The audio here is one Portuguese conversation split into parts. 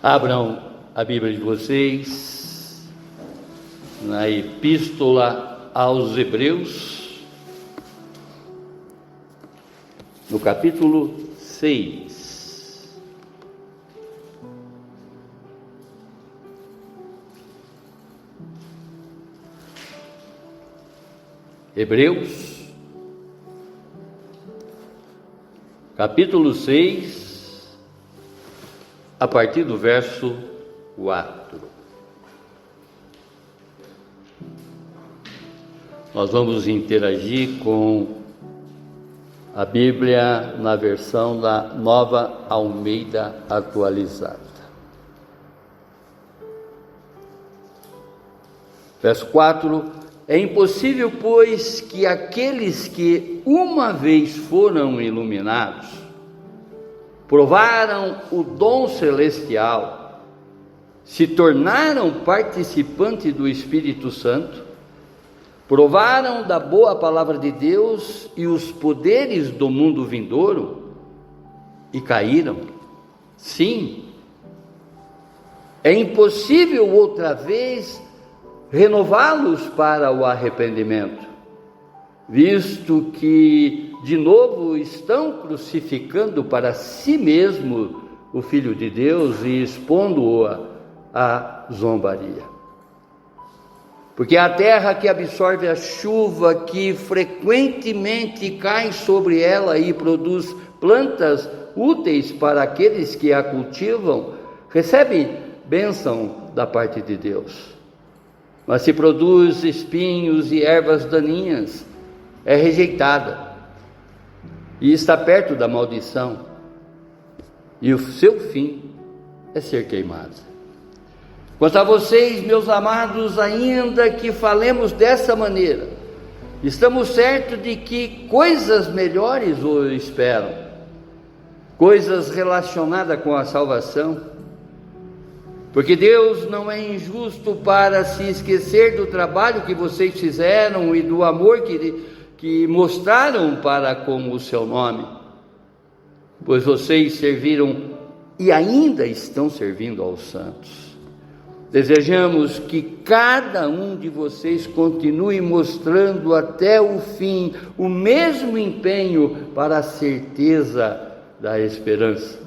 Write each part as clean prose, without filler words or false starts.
Abram a Bíblia de vocês na Epístola aos Hebreus, no capítulo 6. Hebreus, capítulo 6, a partir do verso 4. Nós vamos interagir com a Bíblia na versão da Nova Almeida Atualizada. Verso 4: É impossível, pois, que aqueles que uma vez foram iluminados, provaram o dom celestial, se tornaram participantes do Espírito Santo, provaram da boa palavra de Deus e os poderes do mundo vindouro e caíram. Sim, é impossível outra vez renová-los para o arrependimento, visto que de novo estão crucificando para si mesmo o Filho de Deus e expondo-o à zombaria. Porque a terra que absorve a chuva que frequentemente cai sobre ela e produz plantas úteis para aqueles que a cultivam, recebe bênção da parte de Deus. Mas se produz espinhos e ervas daninhas, é rejeitada e está perto da maldição, e o seu fim é ser queimada. Quanto a vocês, meus amados, ainda que falemos dessa maneira, estamos certos de que coisas melhores o esperam, coisas relacionadas com a salvação, porque Deus não é injusto para se esquecer do trabalho que vocês fizeram e do amor que mostraram para com o seu nome, pois vocês serviram e ainda estão servindo aos santos. Desejamos que cada um de vocês continue mostrando até o fim o mesmo empenho para a certeza da esperança,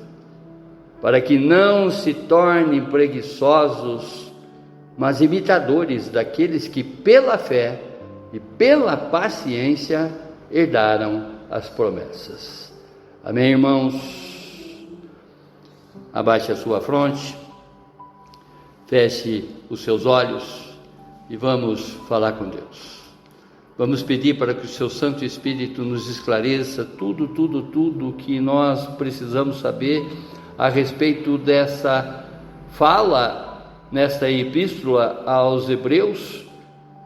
para que não se tornem preguiçosos, mas imitadores daqueles que pela fé e pela paciência herdaram as promessas. Amém, irmãos? Abaixe a sua fronte, feche os seus olhos e vamos falar com Deus. Vamos pedir para que o seu Santo Espírito nos esclareça tudo que nós precisamos saber a respeito dessa fala nesta epístola aos Hebreus,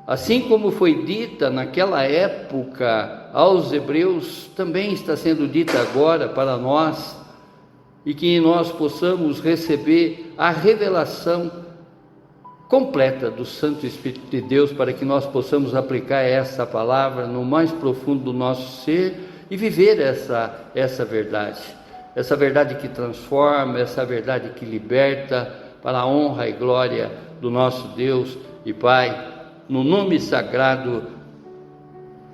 assim como foi dita naquela época aos Hebreus, também está sendo dita agora para nós, e que nós possamos receber a revelação completa do Santo Espírito de Deus, para que nós possamos aplicar essa palavra no mais profundo do nosso ser e viver essa verdade que transforma, essa verdade que liberta, para a honra e glória do nosso Deus e Pai, no nome sagrado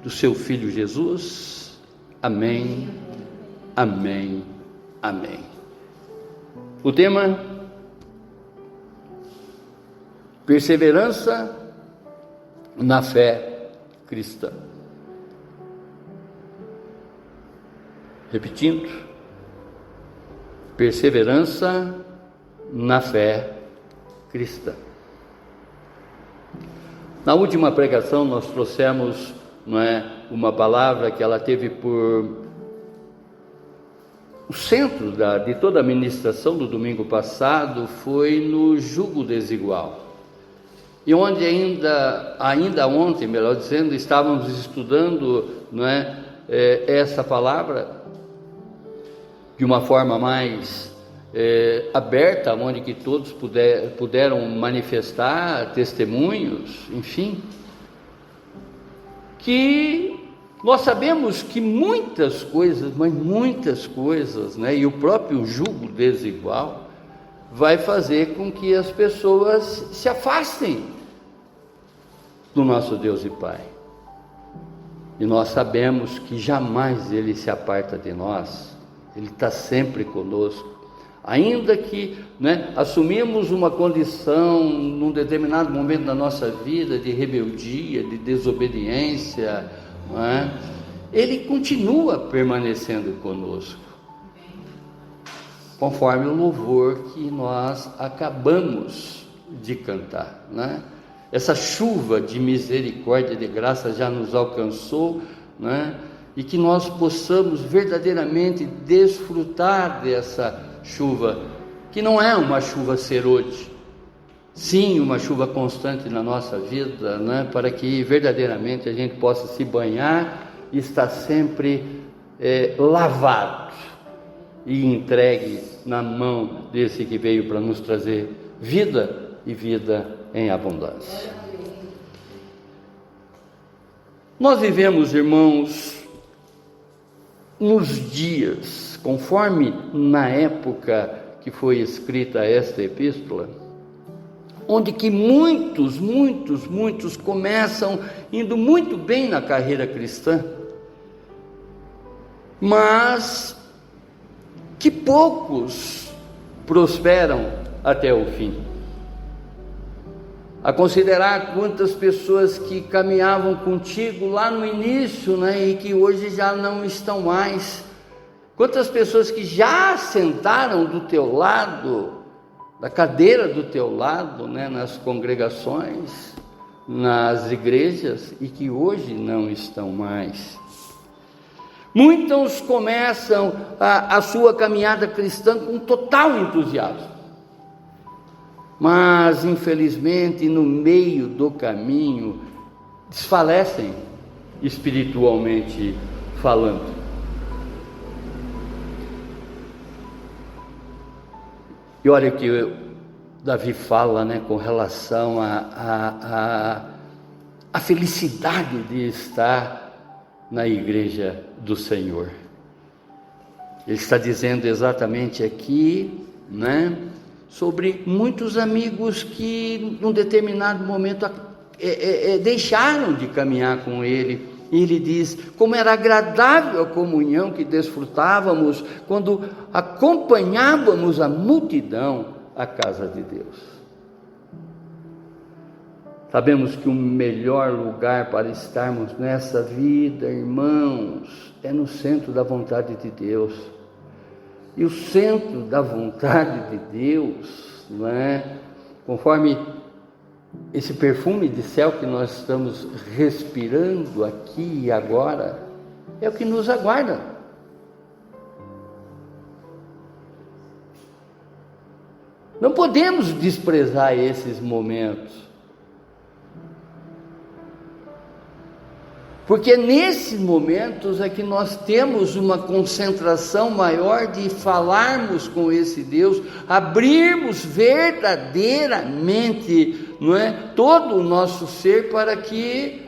do seu Filho Jesus. Amém, amém, amém. O tema: perseverança na fé cristã. Repetindo: perseverança na fé cristã. Na última pregação nós trouxemos, uma palavra que ela teve por o centro de toda a ministração do domingo passado, foi no jugo desigual. E onde ainda ontem, melhor dizendo, estávamos estudando essa palavra de uma forma mais aberta, onde que todos puderam manifestar testemunhos, enfim, que nós sabemos que muitas coisas, mas muitas coisas, e o próprio jugo desigual, vai fazer com que as pessoas se afastem do nosso Deus e Pai. E nós sabemos que jamais Ele se aparta de nós, Ele está sempre conosco. Ainda que assumimos uma condição num determinado momento da nossa vida de rebeldia, de desobediência, Ele continua permanecendo conosco, conforme o louvor que nós acabamos de cantar, Essa chuva de misericórdia e de graça já nos alcançou, e que nós possamos verdadeiramente desfrutar dessa chuva, que não é uma chuva serôdia, sim uma chuva constante na nossa vida, para que verdadeiramente a gente possa se banhar e estar sempre lavado e entregue na mão desse que veio para nos trazer vida e vida em abundância. Nós vivemos, irmãos, nos dias, conforme na época que foi escrita esta epístola, onde que muitos começam indo muito bem na carreira cristã, mas que poucos prosperam até o fim. A considerar quantas pessoas que caminhavam contigo lá no início, e que hoje já não estão mais. Quantas pessoas que já sentaram do teu lado, da cadeira do teu lado, nas congregações, nas igrejas, e que hoje não estão mais. Muitos começam a sua caminhada cristã com total entusiasmo, mas infelizmente no meio do caminho desfalecem espiritualmente falando. E olha o que Davi fala, com relação à felicidade de estar na igreja do Senhor. Ele está dizendo exatamente aqui, sobre muitos amigos que num determinado momento deixaram de caminhar com ele. E ele diz: como era agradável a comunhão que desfrutávamos quando acompanhávamos a multidão à casa de Deus. Sabemos que o melhor lugar para estarmos nessa vida, irmãos, é no centro da vontade de Deus. E o centro da vontade de Deus, conforme esse perfume de céu que nós estamos respirando aqui e agora, é o que nos aguarda. Não podemos desprezar esses momentos, porque nesses momentos é que nós temos uma concentração maior de falarmos com esse Deus, abrirmos verdadeiramente, todo o nosso ser, para que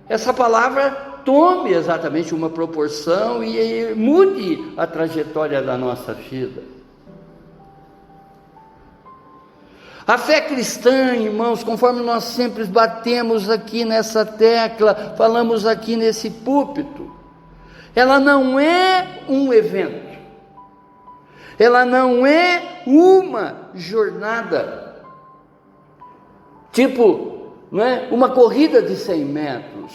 essa palavra tome exatamente uma proporção e mude a trajetória da nossa vida. A fé cristã, irmãos, conforme nós sempre batemos aqui nessa tecla, falamos aqui nesse púlpito, ela não é um evento, ela não é uma jornada, tipo, uma corrida de 100 metros,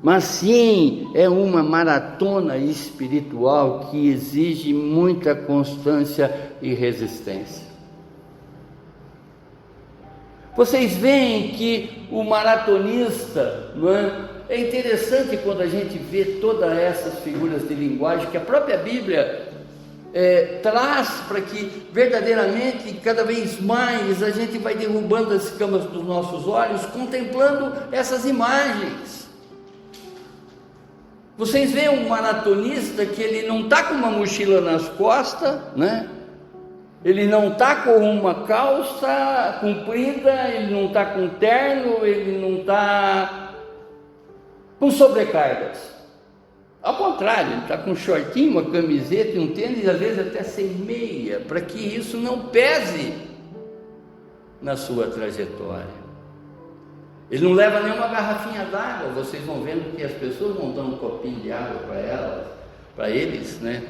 mas sim é uma maratona espiritual que exige muita constância e resistência. Vocês veem que o maratonista, é interessante quando a gente vê todas essas figuras de linguagem que a própria Bíblia traz, para que verdadeiramente, cada vez mais, a gente vai derrubando as escamas dos nossos olhos, contemplando essas imagens. Vocês veem um maratonista que ele não está com uma mochila nas costas, ele não está com uma calça comprida, ele não está com terno, ele não está com sobrecargas. Ao contrário, ele está com um shortinho, uma camiseta e um tênis, às vezes até sem meia, para que isso não pese na sua trajetória. Ele não leva nenhuma garrafinha d'água. Vocês vão vendo que as pessoas vão dando um copinho de água para eles, né,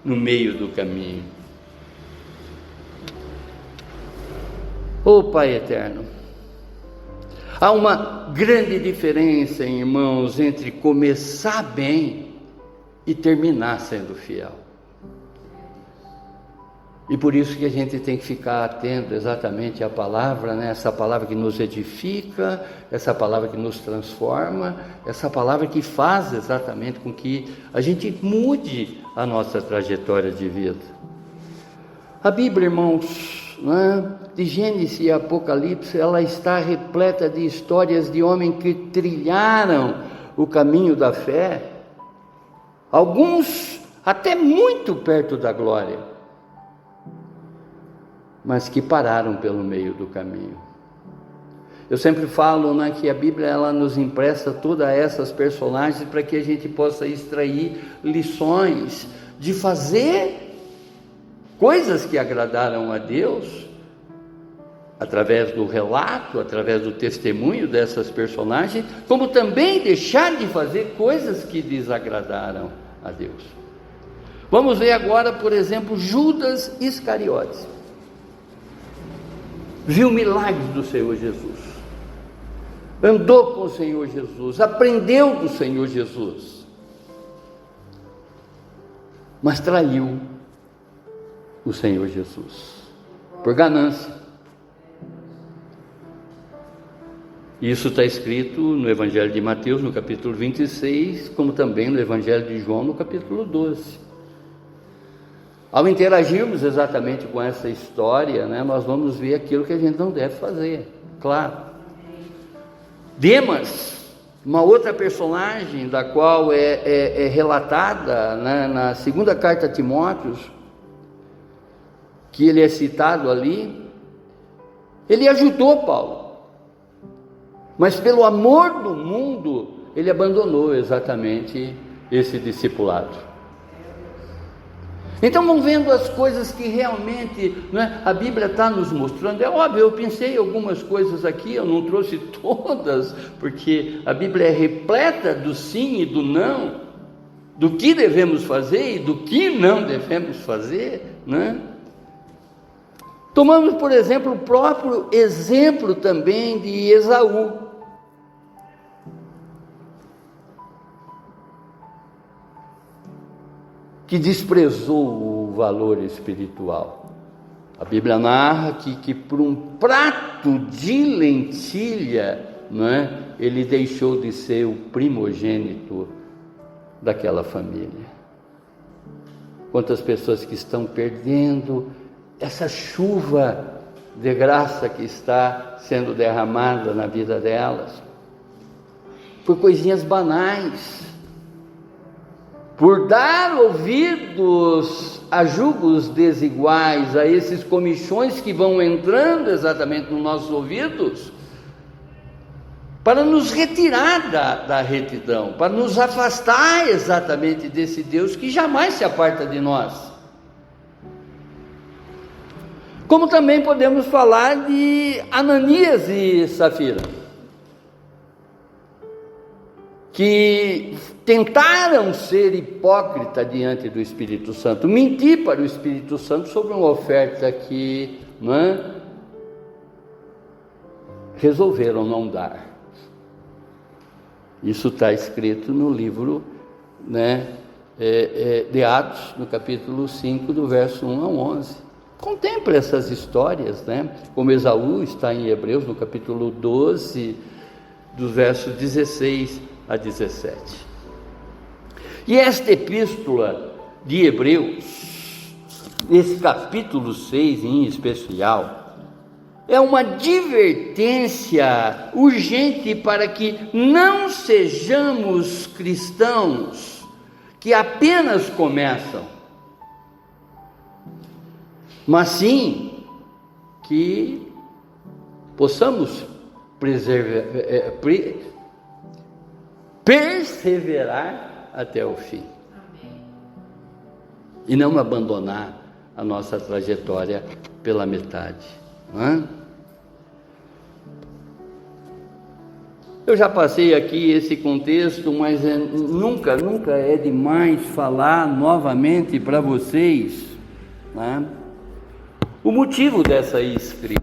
no meio do caminho. Ô Pai eterno, há uma grande diferença, irmãos, entre começar bem e terminar sendo fiel. E por isso que a gente tem que ficar atento exatamente à palavra, né? Essa palavra que nos edifica, essa palavra que nos transforma, essa palavra que faz exatamente com que a gente mude a nossa trajetória de vida. A Bíblia, irmãos, né, de Gênesis e Apocalipse, ela está repleta de histórias de homens que trilharam o caminho da fé, alguns até muito perto da glória, mas que pararam pelo meio do caminho. Eu sempre falo, né, que a Bíblia ela nos empresta todas essas personagens para que a gente possa extrair lições de fazer coisas que agradaram a Deus, através do relato, através do testemunho dessas personagens, como também deixar de fazer coisas que desagradaram a Deus. Vamos ver agora, por exemplo, Judas Iscariotes. Viu milagres do Senhor Jesus, andou com o Senhor Jesus, aprendeu do Senhor Jesus, mas traiu o Senhor Jesus por ganância. Isso está escrito no Evangelho de Mateus, no capítulo 26, como também no Evangelho de João, no capítulo 12. Ao interagirmos exatamente com essa história, né, nós vamos ver aquilo que a gente não deve fazer, claro. Demas, uma outra personagem da qual é relatada, né, na segunda carta a Timóteo, que ele é citado ali, ele ajudou Paulo, mas pelo amor do mundo, ele abandonou exatamente esse discipulado. Então vão vendo as coisas que realmente, né, a Bíblia está nos mostrando. É óbvio, eu pensei em algumas coisas aqui, eu não trouxe todas, porque a Bíblia é repleta do sim e do não, do que devemos fazer e do que não devemos fazer, né? Tomamos, por exemplo, o próprio exemplo também de Esaú. Que desprezou o valor espiritual. A Bíblia narra que por um prato de lentilha, não é, ele deixou de ser o primogênito daquela família. Quantas pessoas que estão perdendo essa chuva de graça que está sendo derramada na vida delas, por coisinhas banais, por dar ouvidos a julgos desiguais, a esses comichões que vão entrando exatamente nos nossos ouvidos, para nos retirar da retidão, para nos afastar exatamente desse Deus que jamais se aparta de nós. Como também podemos falar de Ananias e Safira, que tentaram ser hipócritas diante do Espírito Santo, mentir para o Espírito Santo sobre uma oferta que, não é, resolveram não dar. Isso está escrito no livro, né, de Atos, no capítulo 5, do verso 1 ao 11. Contemple essas histórias, né? Como Esaú está em Hebreus, no capítulo 12, dos versos 16 a 17. E esta epístola de Hebreus, esse capítulo 6 em especial, é uma advertência urgente para que não sejamos cristãos que apenas começam, mas sim que possamos perseverar até o fim. E não abandonar a nossa trajetória pela metade, não é? Eu já passei aqui esse contexto, mas nunca é demais falar novamente para vocês, né, o motivo dessa escrita.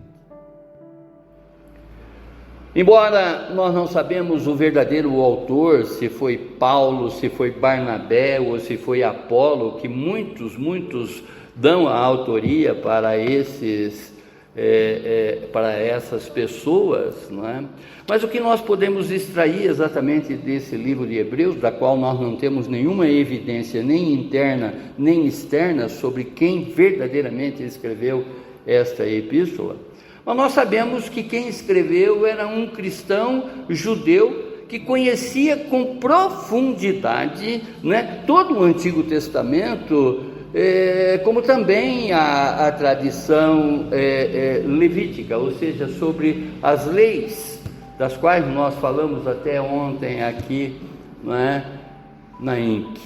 Embora nós não sabemos o verdadeiro autor, se foi Paulo, se foi Barnabé ou se foi Apolo, que muitos dão a autoria para essas pessoas, não é? Mas o que nós podemos extrair exatamente desse livro de Hebreus, da qual nós não temos nenhuma evidência, nem interna, nem externa, sobre quem verdadeiramente escreveu esta epístola, mas nós sabemos que quem escreveu era um cristão judeu que conhecia com profundidade, né, todo o Antigo Testamento, como também a tradição levítica, ou seja, sobre as leis, das quais nós falamos até ontem aqui, não é, na INC.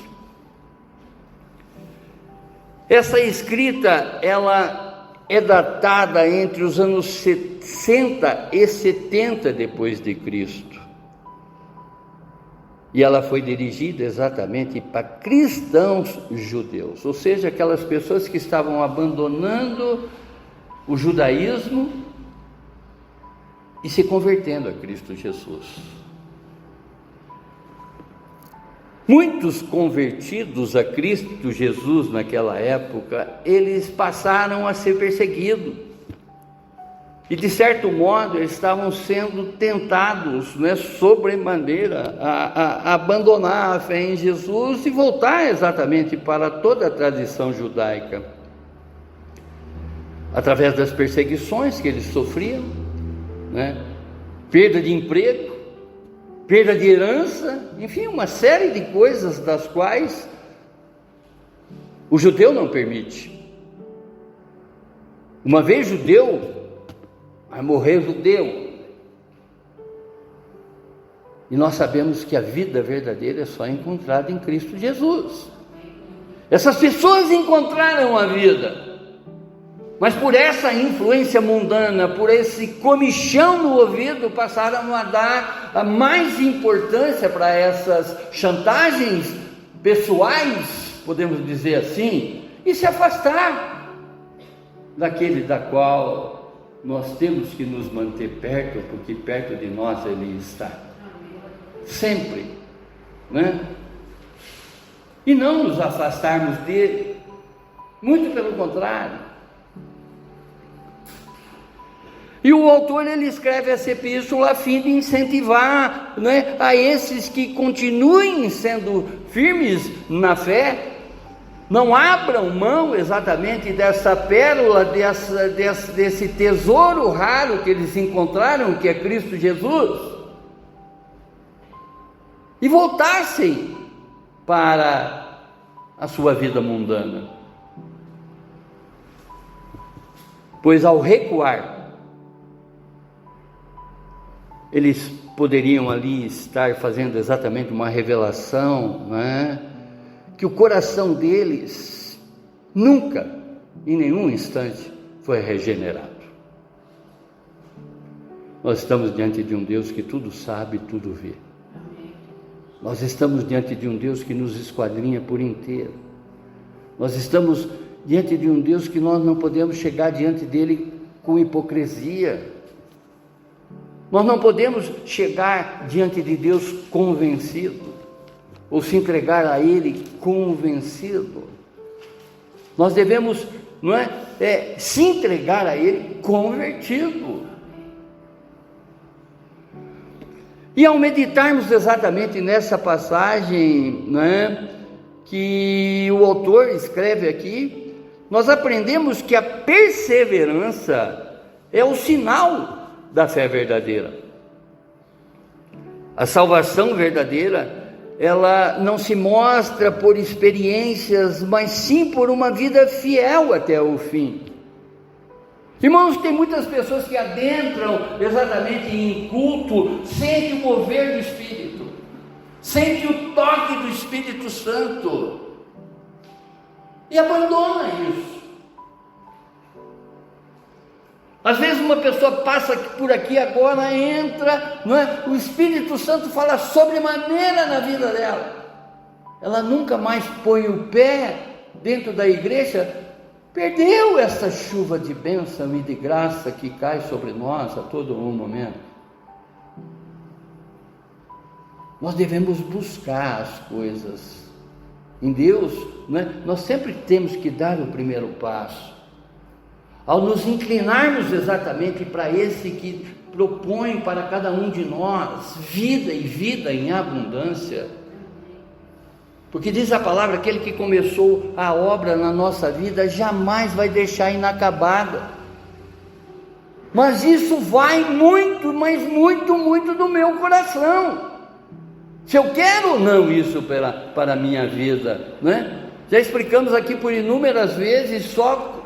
Essa escrita, ela é datada entre os anos 60 e 70 depois de Cristo. E ela foi dirigida exatamente para cristãos judeus, ou seja, aquelas pessoas que estavam abandonando o judaísmo e se convertendo a Cristo Jesus. Muitos convertidos a Cristo Jesus naquela época, eles passaram a ser perseguidos. E de certo modo eles estavam sendo tentados, né, sobremaneira a abandonar a fé em Jesus e voltar exatamente para toda a tradição judaica. Através das perseguições que eles sofriam, né, perda de emprego, perda de herança, enfim, uma série de coisas das quais o judeu não permite. Uma vez judeu, vai morrer judeu. E nós sabemos que a vida verdadeira é só encontrada em Cristo Jesus. Essas pessoas encontraram a vida, mas por essa influência mundana, por esse comichão no ouvido, passaram a dar mais importância para essas chantagens pessoais, podemos dizer assim, e se afastar daquele da qual nós temos que nos manter perto, porque perto de nós Ele está, sempre, né? E não nos afastarmos dele, muito pelo contrário. E o autor, ele escreve essa epístola a fim de incentivar, né, a esses que continuem sendo firmes na fé, não abram mão exatamente dessa pérola, desse tesouro raro que eles encontraram, que é Cristo Jesus, e voltassem para a sua vida mundana. Pois ao recuar, eles poderiam ali estar fazendo exatamente uma revelação, né, que o coração deles nunca, em nenhum instante, foi regenerado. Nós estamos diante de um Deus que tudo sabe, tudo vê. Nós estamos diante de um Deus que nos esquadrinha por inteiro. Nós estamos diante de um Deus que nós não podemos chegar diante dele com hipocrisia. Nós não podemos chegar diante de Deus convencido, ou se entregar a Ele convencido. Nós devemos, não é, se entregar a Ele convertido. E ao meditarmos exatamente nessa passagem, né, que o autor escreve aqui, nós aprendemos que a perseverança é o sinal da fé verdadeira. A salvação verdadeira, ela não se mostra por experiências, mas sim por uma vida fiel até o fim. Irmãos, tem muitas pessoas que adentram exatamente em culto, sentem o mover do Espírito, sente o toque do Espírito Santo e abandona isso. Às vezes uma pessoa passa por aqui agora, entra, não é? O Espírito Santo fala sobremaneira na vida dela. Ela nunca mais põe o pé dentro da igreja, perdeu essa chuva de bênção e de graça que cai sobre nós a todo momento. Nós devemos buscar as coisas em Deus, não é? Nós sempre temos que dar o primeiro passo. Ao nos inclinarmos exatamente para esse que propõe para cada um de nós vida e vida em abundância, porque diz a palavra, aquele que começou a obra na nossa vida jamais vai deixar inacabada. Mas isso vai muito, mas muito, muito do meu coração. Se eu quero ou não isso para a minha vida, né? Já explicamos aqui por inúmeras vezes, só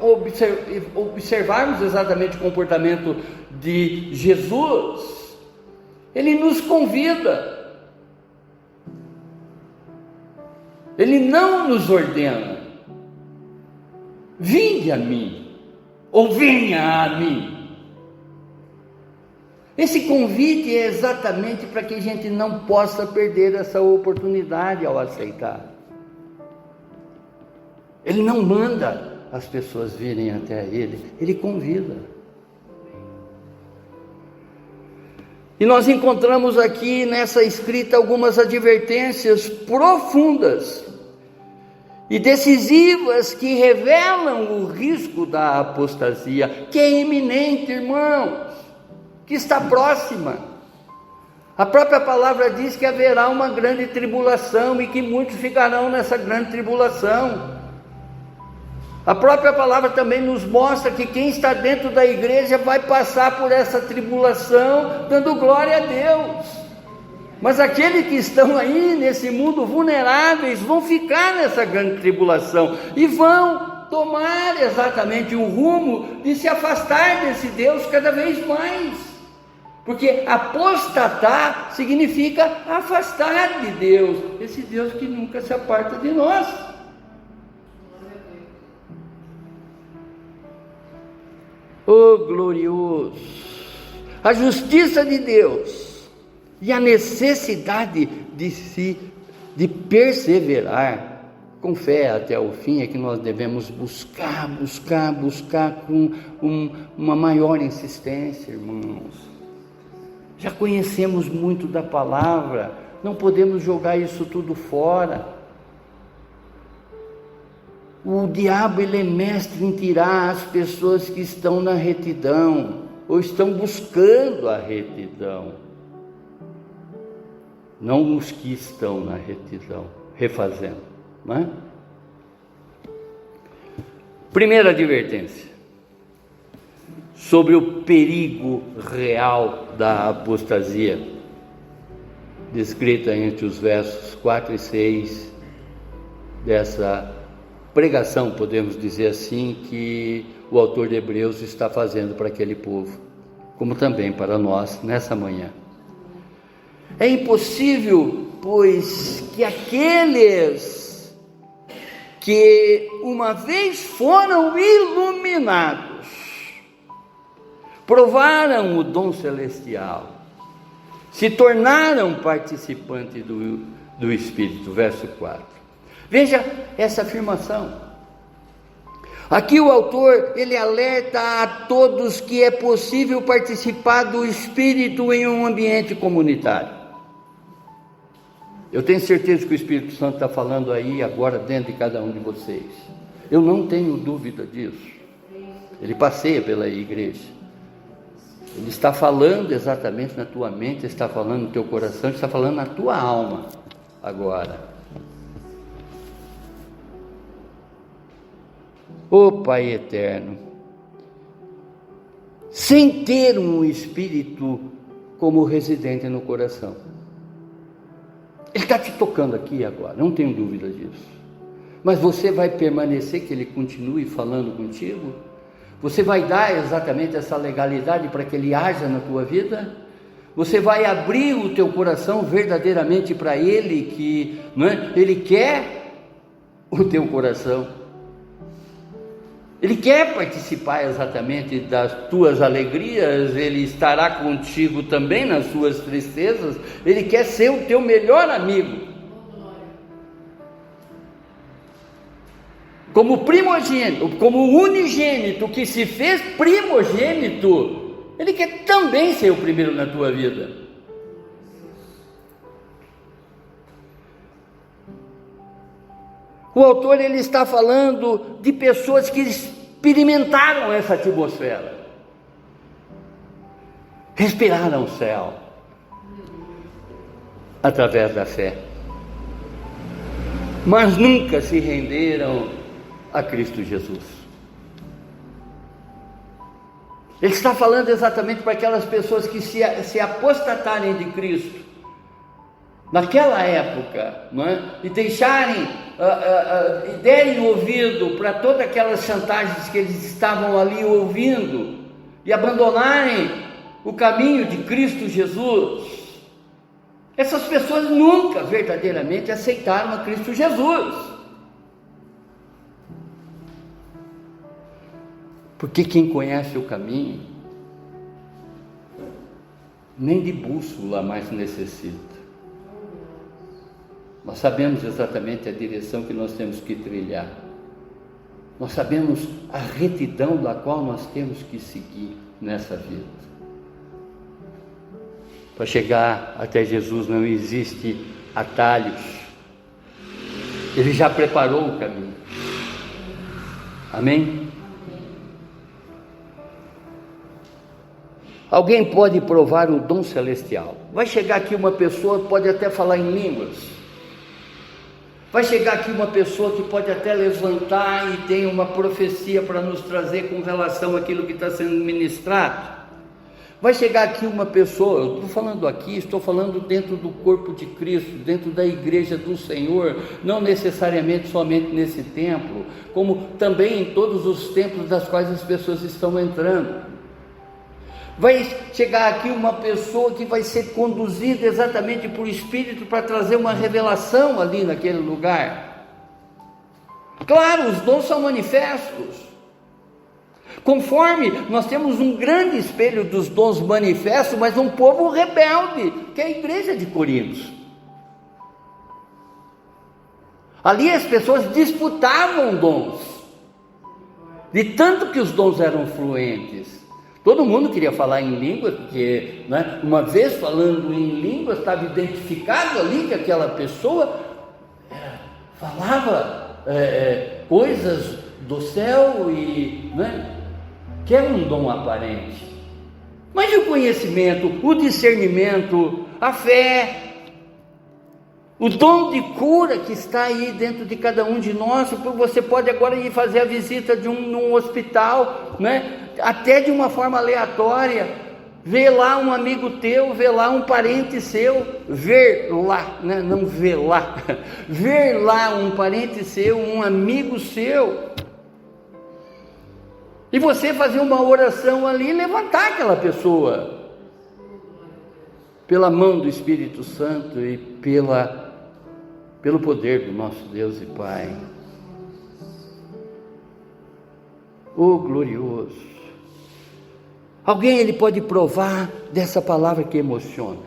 observarmos exatamente o comportamento de Jesus, ele nos convida, ele não nos ordena, vinde a mim, ou venha a mim. Esse convite é exatamente para que a gente não possa perder essa oportunidade ao aceitar. Ele não manda as pessoas virem até ele, ele convida. E nós encontramos aqui nessa escrita algumas advertências profundas e decisivas que revelam o risco da apostasia, que é iminente, irmãos, que está próxima. A própria palavra diz que haverá uma grande tribulação e que muitos ficarão nessa grande tribulação. A própria palavra também nos mostra que quem está dentro da igreja vai passar por essa tribulação, dando glória a Deus. Mas aqueles que estão aí nesse mundo vulneráveis vão ficar nessa grande tribulação e vão tomar exatamente o rumo de se afastar desse Deus cada vez mais. Porque apostatar significa afastar de Deus, esse Deus que nunca se aparta de nós. Oh, glorioso! A justiça de Deus e a necessidade de perseverar com fé até o fim é que nós devemos buscar com uma maior insistência, irmãos. Já conhecemos muito da palavra, não podemos jogar isso tudo fora. O diabo, ele é mestre em tirar as pessoas que estão na retidão, ou estão buscando a retidão, não os que estão na retidão, refazendo, não é? Primeira advertência, sobre o perigo real da apostasia, descrita entre os versos 4 e 6 dessa pregação, podemos dizer assim, que o autor de Hebreus está fazendo para aquele povo, como também para nós nessa manhã. É impossível, pois, que aqueles que uma vez foram iluminados, provaram o dom celestial, se tornaram participantes do Espírito, verso 4. Veja essa afirmação. Aqui o autor, ele alerta a todos que é possível participar do Espírito em um ambiente comunitário. Eu tenho certeza que o Espírito Santo está falando aí agora dentro de cada um de vocês. Eu não tenho dúvida disso. Ele passeia pela igreja. Ele está falando exatamente na tua mente, está falando no teu coração, está falando na tua alma agora. Ó Pai eterno, sem ter um Espírito como residente no coração, Ele está te tocando aqui agora, não tenho dúvida disso, mas você vai permanecer que Ele continue falando contigo? Você vai dar exatamente essa legalidade para que Ele haja na tua vida? Você vai abrir o teu coração verdadeiramente para Ele, que, não é? Ele quer o teu coração. Ele quer participar exatamente das tuas alegrias, Ele estará contigo também nas suas tristezas, Ele quer ser o teu melhor amigo. Como primogênito, como unigênito que se fez primogênito, Ele quer também ser o primeiro na tua vida. O autor, ele está falando de pessoas que experimentaram essa atmosfera, respiraram o céu, através da fé, mas nunca se renderam a Cristo Jesus. Ele está falando exatamente para aquelas pessoas que se apostatarem de Cristo naquela época, não é? E deixarem, e derem ouvido para todas aquelas chantagens que eles estavam ali ouvindo, e abandonarem o caminho de Cristo Jesus. Essas pessoas nunca verdadeiramente aceitaram a Cristo Jesus. Porque quem conhece o caminho, nem de bússola mais necessita. Nós sabemos exatamente a direção que nós temos que trilhar. Nós sabemos a retidão da qual nós temos que seguir nessa vida. Para chegar até Jesus não existe atalhos. Ele já preparou o caminho. Amém? Alguém pode provar o dom celestial. Vai chegar aqui uma pessoa que pode até falar em línguas. Vai chegar aqui uma pessoa que pode até levantar e tem uma profecia para nos trazer com relação àquilo que está sendo ministrado. Vai chegar aqui uma pessoa, eu estou falando aqui, estou falando dentro do corpo de Cristo, dentro da igreja do Senhor, não necessariamente somente nesse templo, como também em todos os templos das quais as pessoas estão entrando. Vai chegar aqui uma pessoa que vai ser conduzida exatamente por Espírito para trazer uma revelação ali naquele lugar. Claro, os dons são manifestos. Conforme nós temos um grande espelho dos dons manifestos, mas um povo rebelde, que é a igreja de Corinto. Ali as pessoas disputavam dons, de tanto que os dons eram fluentes. Todo mundo queria falar em língua, porque, né, uma vez falando em língua, estava identificado ali que aquela pessoa falava coisas do céu, e, né, que era um dom aparente. Mas e o conhecimento, o discernimento, a fé, o dom de cura que está aí dentro de cada um de nós? Você pode agora ir fazer a visita num hospital, né? Até de uma forma aleatória, ver lá um amigo teu, ver lá um parente seu, ver lá, né? Não ver lá, ver lá um parente seu, um amigo seu, e você fazer uma oração ali e levantar aquela pessoa, pela mão do Espírito Santo e pelo poder do nosso Deus e Pai. Oh, glorioso! Alguém ele pode provar dessa palavra que emociona.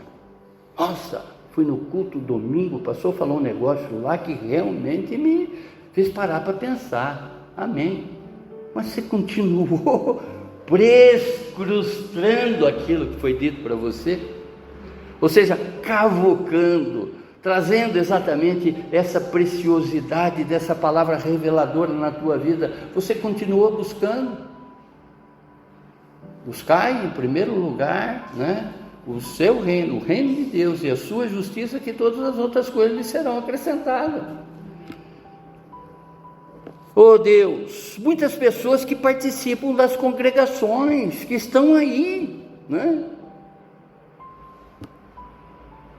Nossa, fui no culto domingo, o pastor falou um negócio lá que realmente me fez parar para pensar. Amém. Mas você continuou prescrustando aquilo que foi dito para você, ou seja, cavocando, trazendo exatamente essa preciosidade dessa palavra reveladora na tua vida. Você continuou buscando. Buscai em primeiro lugar, né, o seu reino, o reino de Deus e a sua justiça, que todas as outras coisas lhe serão acrescentadas. Oh Deus, muitas pessoas que participam das congregações, que estão aí, né?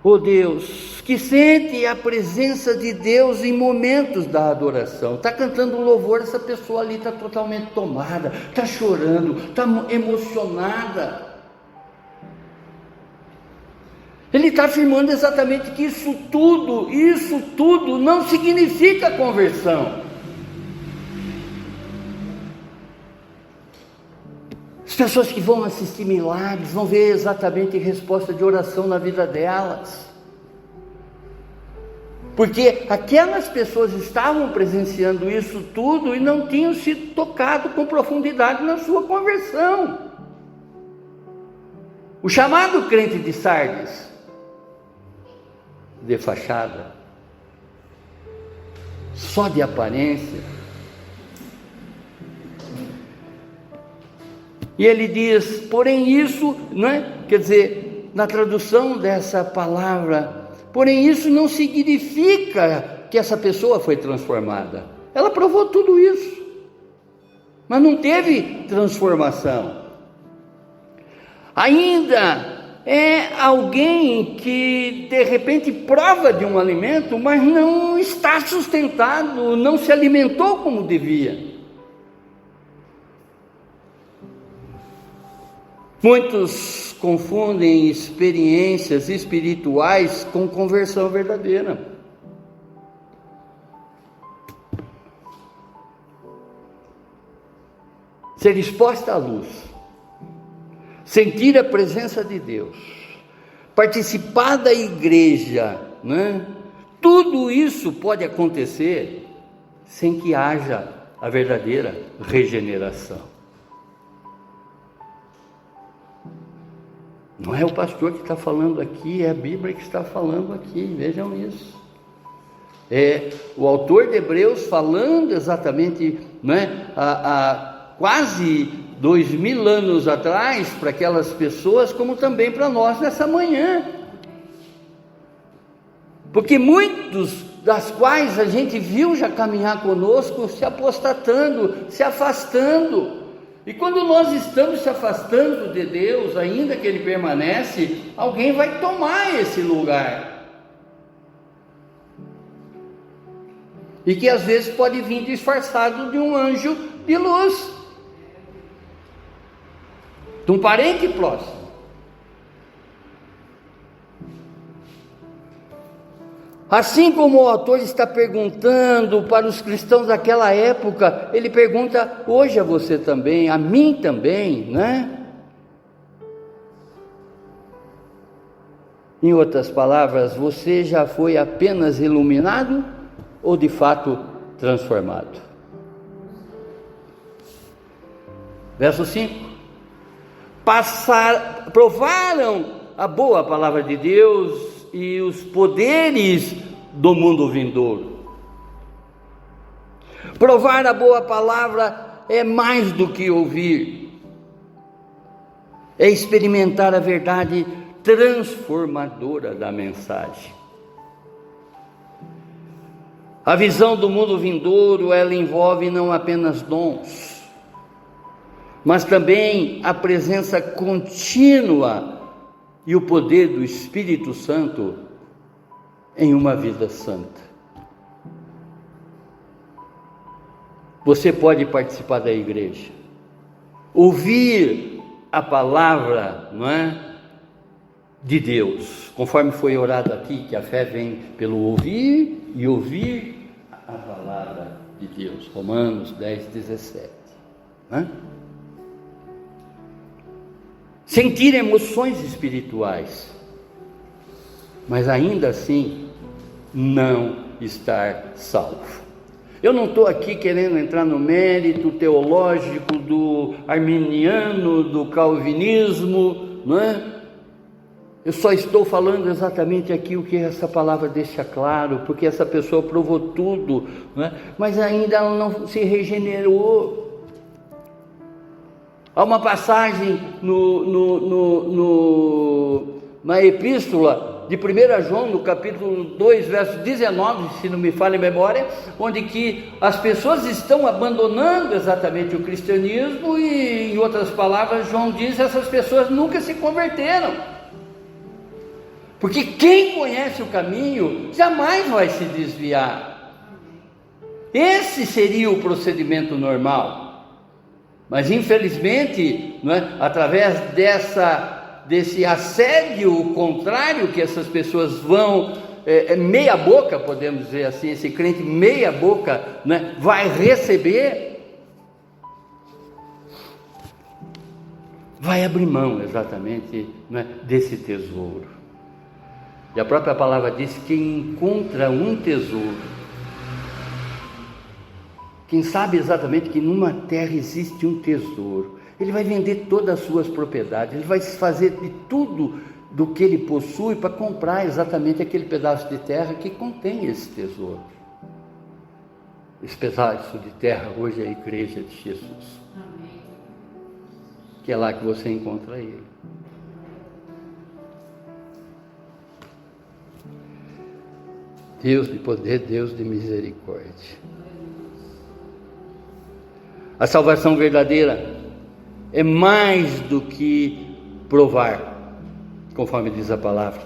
Oh Deus, que sente a presença de Deus em momentos da adoração. Está cantando um louvor, essa pessoa ali está totalmente tomada, está chorando, está emocionada. Ele está afirmando exatamente que isso tudo não significa conversão. As pessoas que vão assistir milagres vão ver exatamente resposta de oração na vida delas. Porque aquelas pessoas estavam presenciando isso tudo e não tinham sido tocados com profundidade na sua conversão. O chamado crente de Sardes, de fachada, só de aparência, e ele diz, porém isso, não é? Quer dizer, na tradução dessa palavra, porém isso não significa que essa pessoa foi transformada. Ela provou tudo isso, mas não teve transformação. Ainda é alguém que de repente prova de um alimento, mas não está sustentado, não se alimentou como devia. Muitos confundem experiências espirituais com conversão verdadeira. Ser exposta à luz, sentir a presença de Deus, participar da igreja, né? Tudo isso pode acontecer sem que haja a verdadeira regeneração. Não é o pastor que está falando aqui, é a Bíblia que está falando aqui, vejam isso. É o autor de Hebreus falando exatamente, né, há quase 2000 anos atrás, para aquelas pessoas, como também para nós nessa manhã. Porque muitos das quais a gente viu já caminhar conosco, se apostatando, se afastando. E quando nós estamos se afastando de Deus, ainda que Ele permanece, alguém vai tomar esse lugar. E que às vezes pode vir disfarçado de um anjo de luz, de um parente próximo. Assim como o autor está perguntando para os cristãos daquela época, ele pergunta hoje a você também, a mim também, né? Em outras palavras, você já foi apenas iluminado ou de fato transformado? Verso 5: provaram a boa palavra de Deus e os poderes do mundo vindouro. Provar a boa palavra é mais do que ouvir, é experimentar a verdade transformadora da mensagem. A visão do mundo vindouro, ela envolve não apenas dons, mas também a presença contínua e o poder do Espírito Santo em uma vida santa. Você pode participar da igreja, ouvir a palavra, não é, de Deus, conforme foi orado aqui, que a fé vem pelo ouvir e ouvir a palavra de Deus. Romanos 10:17, né? Sentir emoções espirituais, mas ainda assim não estar salvo. Eu não estou aqui querendo entrar no mérito teológico do arminiano, do calvinismo, não é? Eu só estou falando exatamente aqui o que essa palavra deixa claro, porque essa pessoa provou tudo, não é? Mas ainda ela não se regenerou. Há uma passagem na epístola de 1 João, no capítulo 2, verso 19, se não me falha a memória, onde que as pessoas estão abandonando exatamente o cristianismo e, em outras palavras, João diz que essas pessoas nunca se converteram. Porque quem conhece o caminho jamais vai se desviar. Esse seria o procedimento normal. Mas infelizmente, não é, através dessa desse assédio contrário que essas pessoas vão, meia boca, podemos dizer assim, esse crente meia boca, né, vai receber, vai abrir mão exatamente, né, desse tesouro. E a própria palavra diz: quem encontra um tesouro, quem sabe exatamente que numa terra existe um tesouro, ele vai vender todas as suas propriedades, ele vai se fazer de tudo do que ele possui para comprar exatamente aquele pedaço de terra que contém esse tesouro. Esse pedaço de terra hoje é a igreja de Jesus. Amém. Que é lá que você encontra ele. Deus de poder, Deus de misericórdia. A salvação verdadeira é mais do que provar, conforme diz a palavra,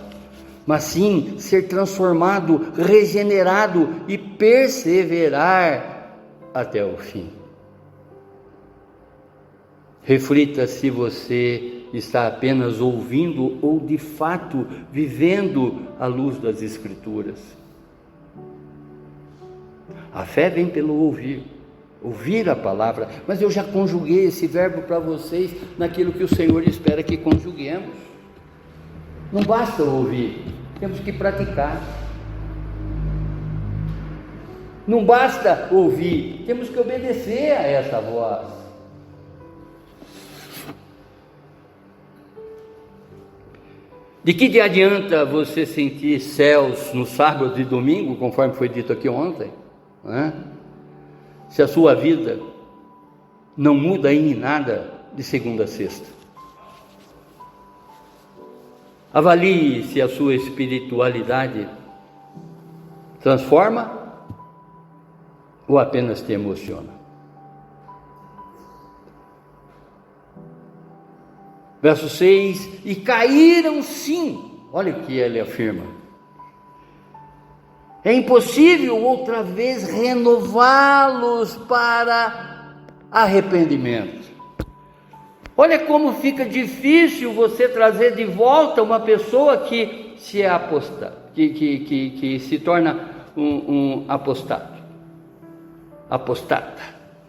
mas sim ser transformado, regenerado e perseverar até o fim. Reflita se você está apenas ouvindo ou de fato vivendo à luz das Escrituras. A fé vem pelo ouvir a palavra, mas eu já conjuguei esse verbo para vocês naquilo que o Senhor espera que conjuguemos. Não basta ouvir, temos que praticar. Não basta ouvir, temos que obedecer a essa voz. De que adianta você sentir céus no sábado e domingo, conforme foi dito aqui ontem, se a sua vida não muda em nada de segunda a sexta? Avalie se a sua espiritualidade transforma ou apenas te emociona. Verso 6: e caíram sim, olha o que ele afirma: é impossível outra vez renová-los para arrependimento. Olha como fica difícil você trazer de volta uma pessoa que se que se torna um apostata,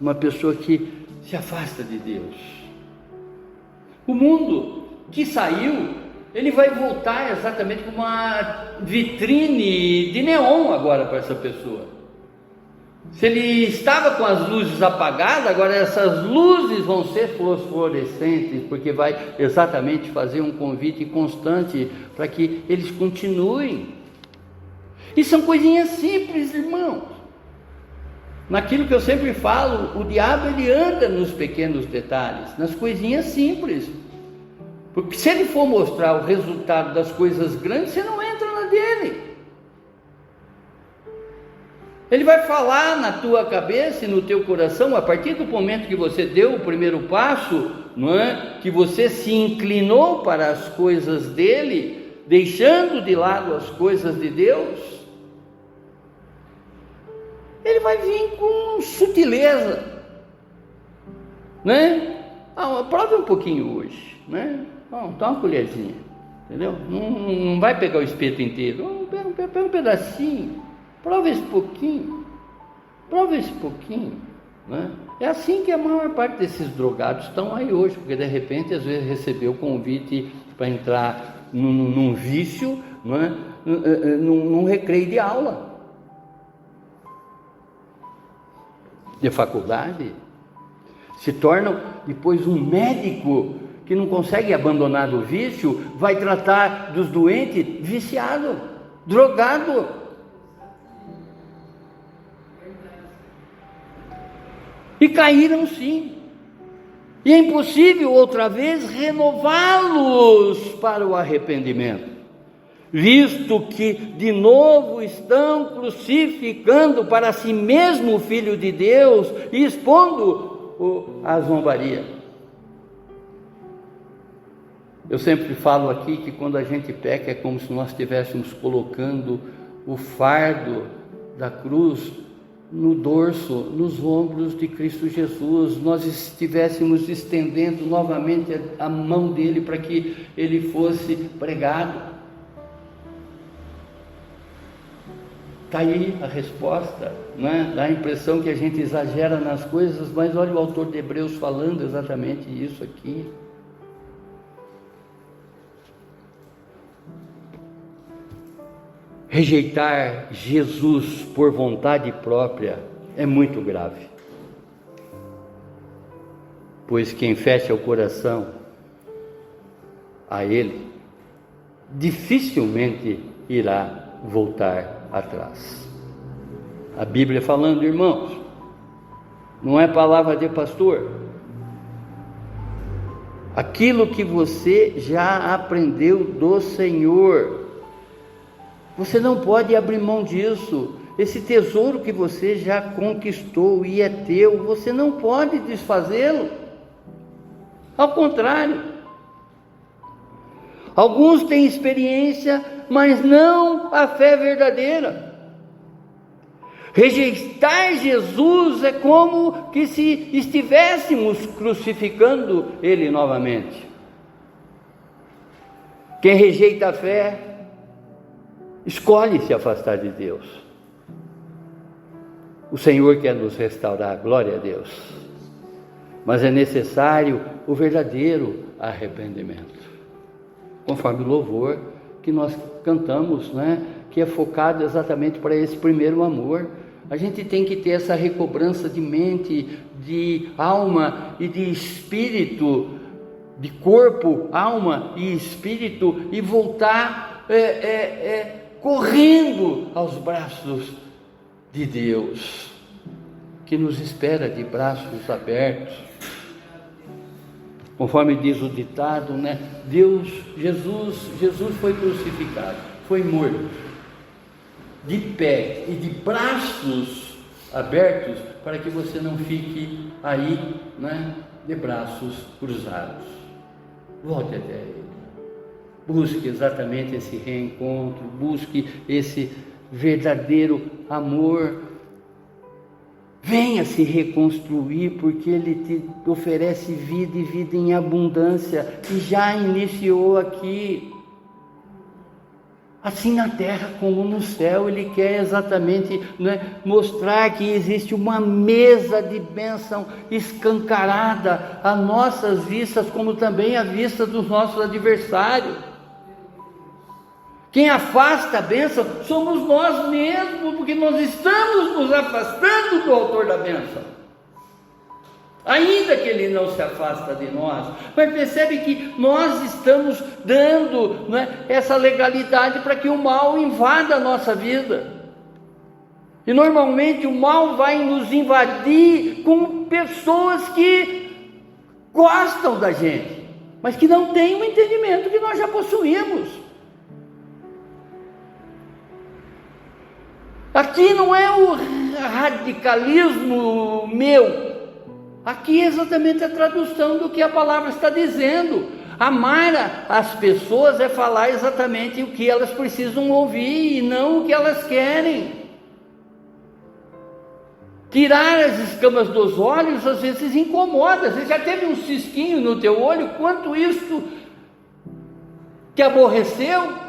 uma pessoa que se afasta de Deus. O mundo que saiu, ele vai voltar exatamente como uma vitrine de neon agora para essa pessoa. Se ele estava com as luzes apagadas, agora essas luzes vão ser fosforescentes, porque vai exatamente fazer um convite constante para que eles continuem. E são coisinhas simples, irmãos. Naquilo que eu sempre falo, o diabo ele anda nos pequenos detalhes, nas coisinhas simples. Porque se ele for mostrar o resultado das coisas grandes, você não entra na dele. Ele vai falar na tua cabeça e no teu coração, a partir do momento que você deu o primeiro passo, não é? Que você se inclinou para as coisas dele, deixando de lado as coisas de Deus. Ele vai vir com sutileza, né? Prove um pouquinho hoje, né? Dá uma colherzinha, entendeu? Não vai pegar o espeto inteiro, pega um pedacinho, prova esse pouquinho, né? É assim que a maior parte desses drogados estão aí hoje, porque de repente às vezes recebeu o convite para entrar num vício, não é? num recreio de aula, de faculdade, se tornam depois um médico que não consegue abandonar do vício, vai tratar dos doentes viciado, drogado. E caíram sim. E é impossível outra vez renová-los para o arrependimento, visto que de novo estão crucificando para si mesmo o Filho de Deus e expondo a zombaria. Eu sempre falo aqui que quando a gente peca é como se nós estivéssemos colocando o fardo da cruz no dorso, nos ombros de Cristo Jesus, nós estivéssemos estendendo novamente a mão dele para que ele fosse pregado. Está aí a resposta, não é? Dá a impressão que a gente exagera nas coisas, mas olha o autor de Hebreus falando exatamente isso aqui. Rejeitar Jesus por vontade própria é muito grave, pois quem fecha o coração a Ele dificilmente irá voltar atrás. A Bíblia falando, irmãos, não é palavra de pastor. Aquilo que você já aprendeu do Senhor, você não pode abrir mão disso. Esse tesouro que você já conquistou e é teu, você não pode desfazê-lo. Ao contrário, alguns têm experiência, mas não a fé verdadeira. Rejeitar Jesus é como que se estivéssemos crucificando Ele novamente. Quem rejeita a fé escolhe se afastar de Deus. O Senhor quer nos restaurar, glória a Deus. Mas é necessário o verdadeiro arrependimento. Conforme o louvor que nós cantamos, né? Que é focado exatamente para esse primeiro amor. A gente tem que ter essa recobrança de mente, de alma e de espírito, de corpo, alma e espírito, e voltar correndo aos braços de Deus, que nos espera de braços abertos. Conforme diz o ditado, né? Jesus foi crucificado, foi morto, de pé e de braços abertos, para que você não fique aí, né? De braços cruzados. Volte até Ele. Busque exatamente esse reencontro, busque esse verdadeiro amor. Venha se reconstruir, porque Ele te oferece vida e vida em abundância, e já iniciou aqui. Assim na terra como no céu, Ele quer exatamente, né, mostrar que existe uma mesa de bênção escancarada a nossas vistas, como também à vista dos nossos adversários. Quem afasta a bênção somos nós mesmos, porque nós estamos nos afastando do autor da bênção. Ainda que Ele não se afasta de nós, mas percebe que nós estamos dando, né, essa legalidade para que o mal invada a nossa vida. E normalmente o mal vai nos invadir com pessoas que gostam da gente, mas que não têm o entendimento que nós já possuímos. Aqui não é o radicalismo meu, aqui é exatamente a tradução do que a palavra está dizendo. Amar as pessoas é falar exatamente o que elas precisam ouvir e não o que elas querem. Tirar as escamas dos olhos às vezes incomoda. Você já teve um cisquinho no teu olho? Quanto isso te aborreceu?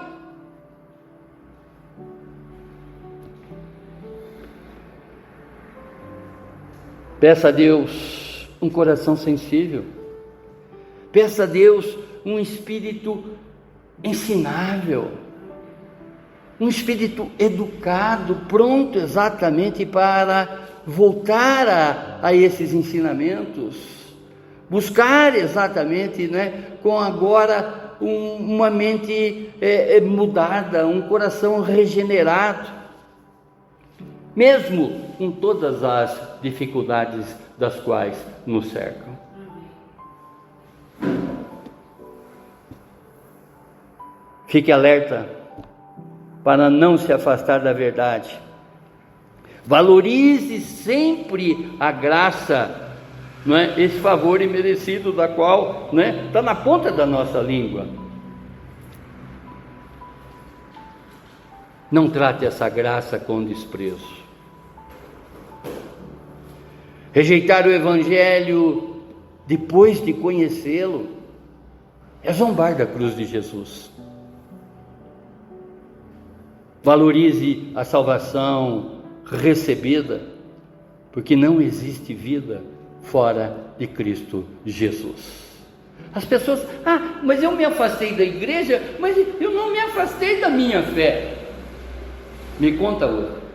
Peça a Deus um coração sensível. Peça a Deus um espírito ensinável, um espírito educado, pronto exatamente para voltar a esses ensinamentos, buscar exatamente, né, com agora uma mente mudada, um coração regenerado, mesmo com todas as dificuldades das quais nos cercam. Fique alerta para não se afastar da verdade. Valorize sempre a graça, não é? Esse favor imerecido da qual, né, está na ponta da nossa língua. Não trate essa graça com desprezo. Rejeitar o Evangelho depois de conhecê-lo é zombar da cruz de Jesus. Valorize a salvação recebida, porque não existe vida fora de Cristo Jesus. As pessoas, mas eu me afastei da igreja, mas eu não me afastei da minha fé. Me conta outra.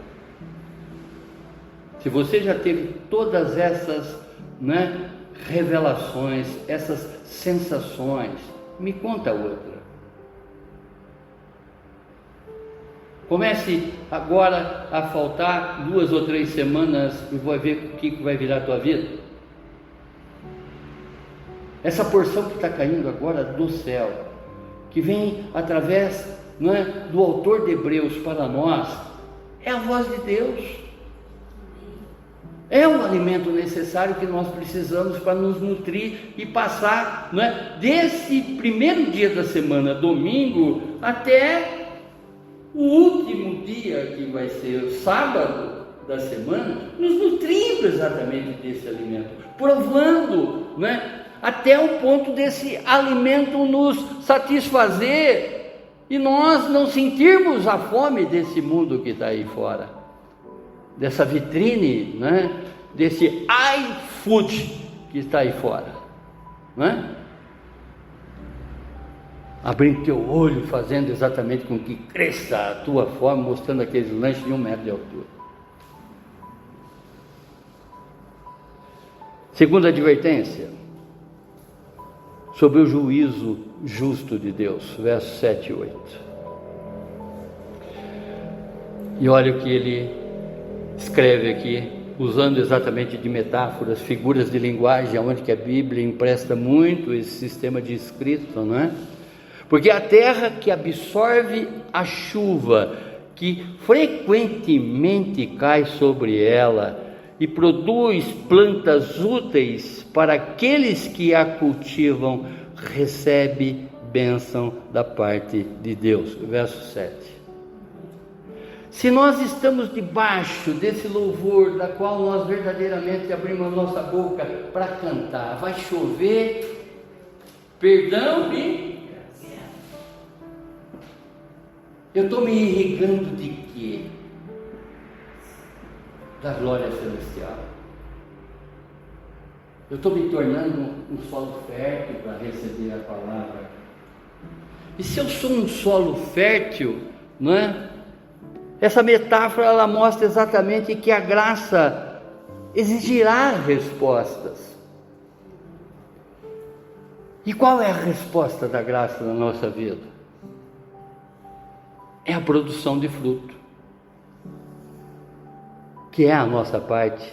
Se você já teve todas essas, revelações, essas sensações, me conta outra. Comece agora a faltar 2 ou 3 semanas e vai ver o que vai virar a tua vida. Essa porção que está caindo agora do céu, que vem através do autor de Hebreus para nós, é a voz de Deus. É o alimento necessário que nós precisamos para nos nutrir e passar desse primeiro dia da semana, domingo, até o último dia, que vai ser o sábado da semana, nos nutrindo exatamente desse alimento, provando, até o ponto desse alimento nos satisfazer e nós não sentirmos a fome desse mundo que está aí fora, dessa vitrine, desse iFood que está aí fora, abrindo teu olho, fazendo exatamente com que cresça a tua fome, mostrando aqueles lanches de 1 metro de altura. Segunda advertência, sobre o juízo justo de Deus, versos 7 e 8. E olha o que ele escreve aqui, usando exatamente de metáforas, figuras de linguagem, onde que a Bíblia empresta muito esse sistema de escrita, Porque a terra que absorve a chuva, que frequentemente cai sobre ela, e produz plantas úteis para aqueles que a cultivam, recebe bênção da parte de Deus. Verso 7. Se nós estamos debaixo desse louvor, da qual nós verdadeiramente abrimos a nossa boca para cantar, vai chover perdão e eu estou me irrigando de quê? Da glória celestial. Eu estou me tornando um solo fértil para receber a palavra. E se eu sou um solo fértil, essa metáfora ela mostra exatamente que a graça exigirá respostas. E qual é a resposta da graça na nossa vida? É a produção de fruto, que é a nossa parte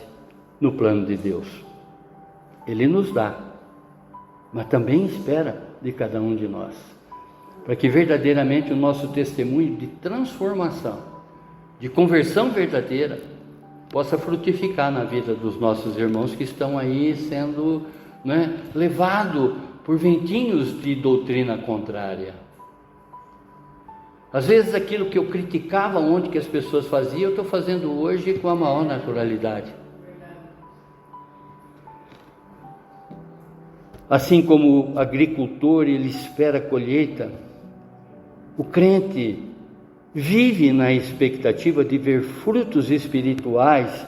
no plano de Deus. Ele nos dá, mas também espera de cada um de nós, para que verdadeiramente o nosso testemunho de transformação, de conversão verdadeira, possa frutificar na vida dos nossos irmãos que estão aí sendo levados por ventinhos de doutrina contrária. Às vezes aquilo que eu criticava ontem que as pessoas faziam, eu estou fazendo hoje com a maior naturalidade. Assim como o agricultor, ele espera a colheita, o crente vive na expectativa de ver frutos espirituais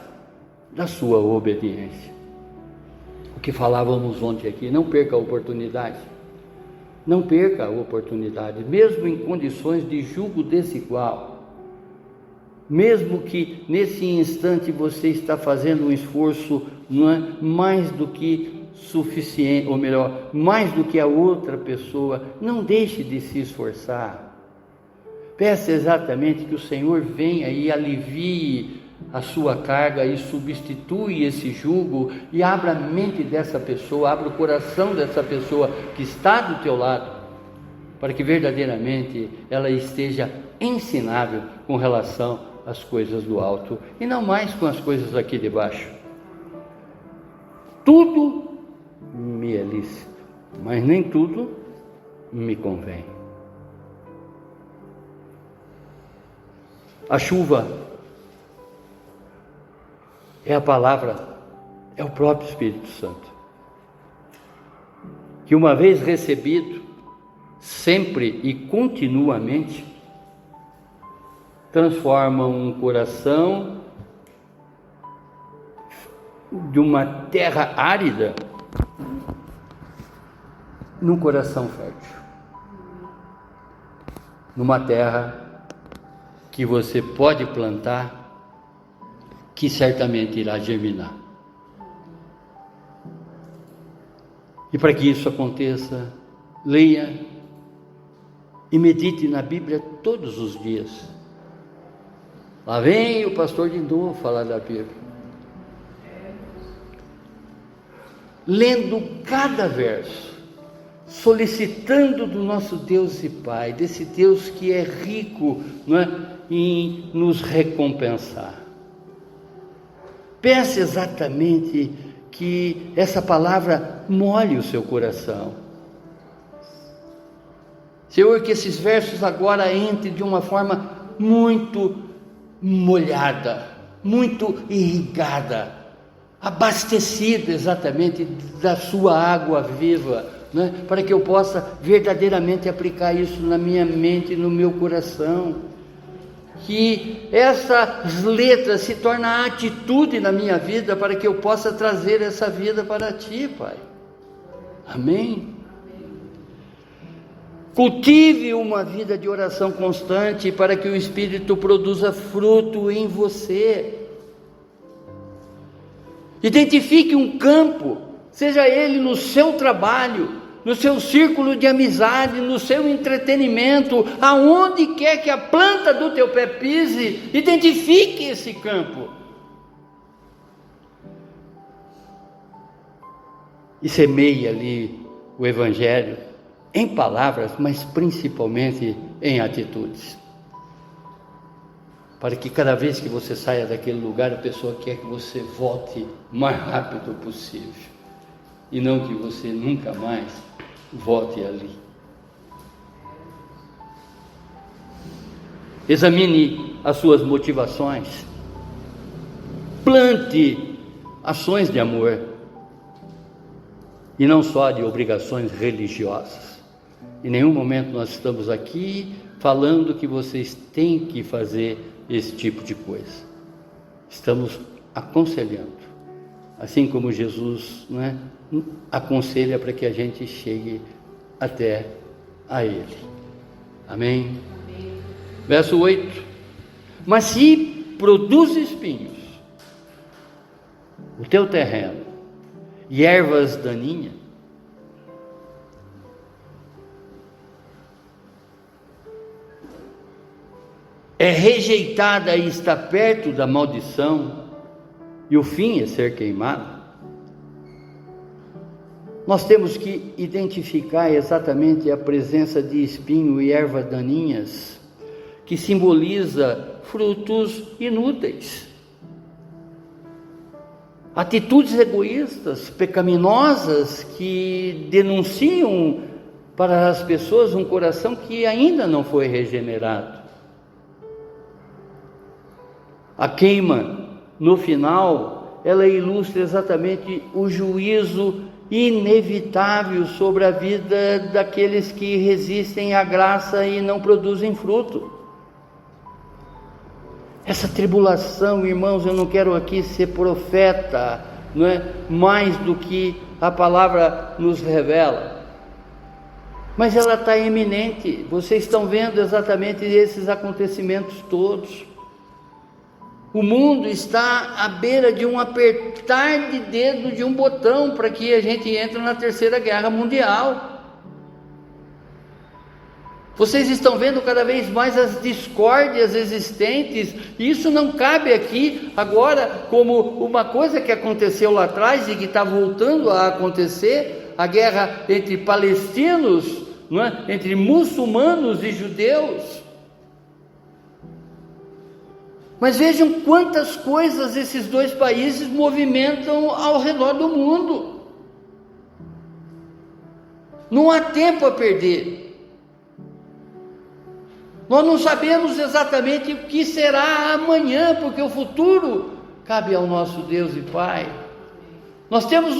da sua obediência. O que falávamos ontem aqui, não perca a oportunidade. Não perca a oportunidade, mesmo em condições de julgo desigual, mesmo que nesse instante você está fazendo um esforço mais do que suficiente, ou melhor, mais do que a outra pessoa, não deixe de se esforçar. Peça exatamente que o Senhor venha e alivie a sua carga e substitui esse jugo e abra a mente dessa pessoa, abra o coração dessa pessoa que está do teu lado, para que verdadeiramente ela esteja ensinável com relação às coisas do alto e não mais com as coisas aqui de baixo. Tudo me é lícito, mas nem tudo me convém. A chuva é a palavra, é o próprio Espírito Santo, que uma vez recebido, sempre e continuamente, transforma um coração de uma terra árida num coração fértil, numa terra que você pode plantar, que certamente irá germinar. E para que isso aconteça, leia e medite na Bíblia todos os dias. Lá vem o pastor de novo falar da Bíblia. Lendo cada verso, solicitando do nosso Deus e Pai, desse Deus que é rico, não é, em nos recompensar. Peça exatamente que essa palavra molhe o seu coração. Senhor, que esses versos agora entrem de uma forma muito molhada, muito irrigada, abastecida exatamente da sua água viva, né? Para que eu possa verdadeiramente aplicar isso na minha mente e no meu coração. Que essas letras se tornem a atitude na minha vida, para que eu possa trazer essa vida para Ti, Pai. Amém? Cultive uma vida de oração constante, para que o Espírito produza fruto em você. Identifique um campo, seja ele no seu trabalho, no seu círculo de amizade, no seu entretenimento, aonde quer que a planta do teu pé pise, identifique esse campo. E semeie ali o Evangelho, em palavras, mas principalmente em atitudes. Para que cada vez que você saia daquele lugar, a pessoa quer que você volte o mais rápido possível. E não que você nunca mais volte ali. Examine as suas motivações. Plante ações de amor. E não só de obrigações religiosas. Em nenhum momento nós estamos aqui falando que vocês têm que fazer esse tipo de coisa. Estamos aconselhando, assim como Jesus, não é, aconselha para que a gente chegue até a Ele. Amém? Verso 8. Mas se produz espinhos o teu terreno e ervas daninhas, é rejeitada e está perto da maldição, e o fim é ser queimado. Nós temos que identificar exatamente a presença de espinho e ervas daninhas, que simboliza frutos inúteis, atitudes egoístas, pecaminosas, que denunciam para as pessoas um coração que ainda não foi regenerado. A queima, no final, ela ilustra exatamente o juízo inevitável sobre a vida daqueles que resistem à graça e não produzem fruto. Essa tribulação, irmãos, eu não quero aqui ser profeta, não é? Mais do que a palavra nos revela. Mas ela está iminente. Vocês estão vendo exatamente esses acontecimentos todos. O mundo está à beira de um apertar de dedo de um botão para que a gente entre na Terceira Guerra Mundial. Vocês estão vendo cada vez mais as discórdias existentes. Isso não cabe aqui agora como uma coisa que aconteceu lá atrás e que está voltando a acontecer, a guerra entre palestinos, não é? Entre muçulmanos e judeus. Mas vejam quantas coisas esses dois países movimentam ao redor do mundo. Não há tempo a perder. Nós não sabemos exatamente o que será amanhã, porque o futuro cabe ao nosso Deus e Pai. Nós temos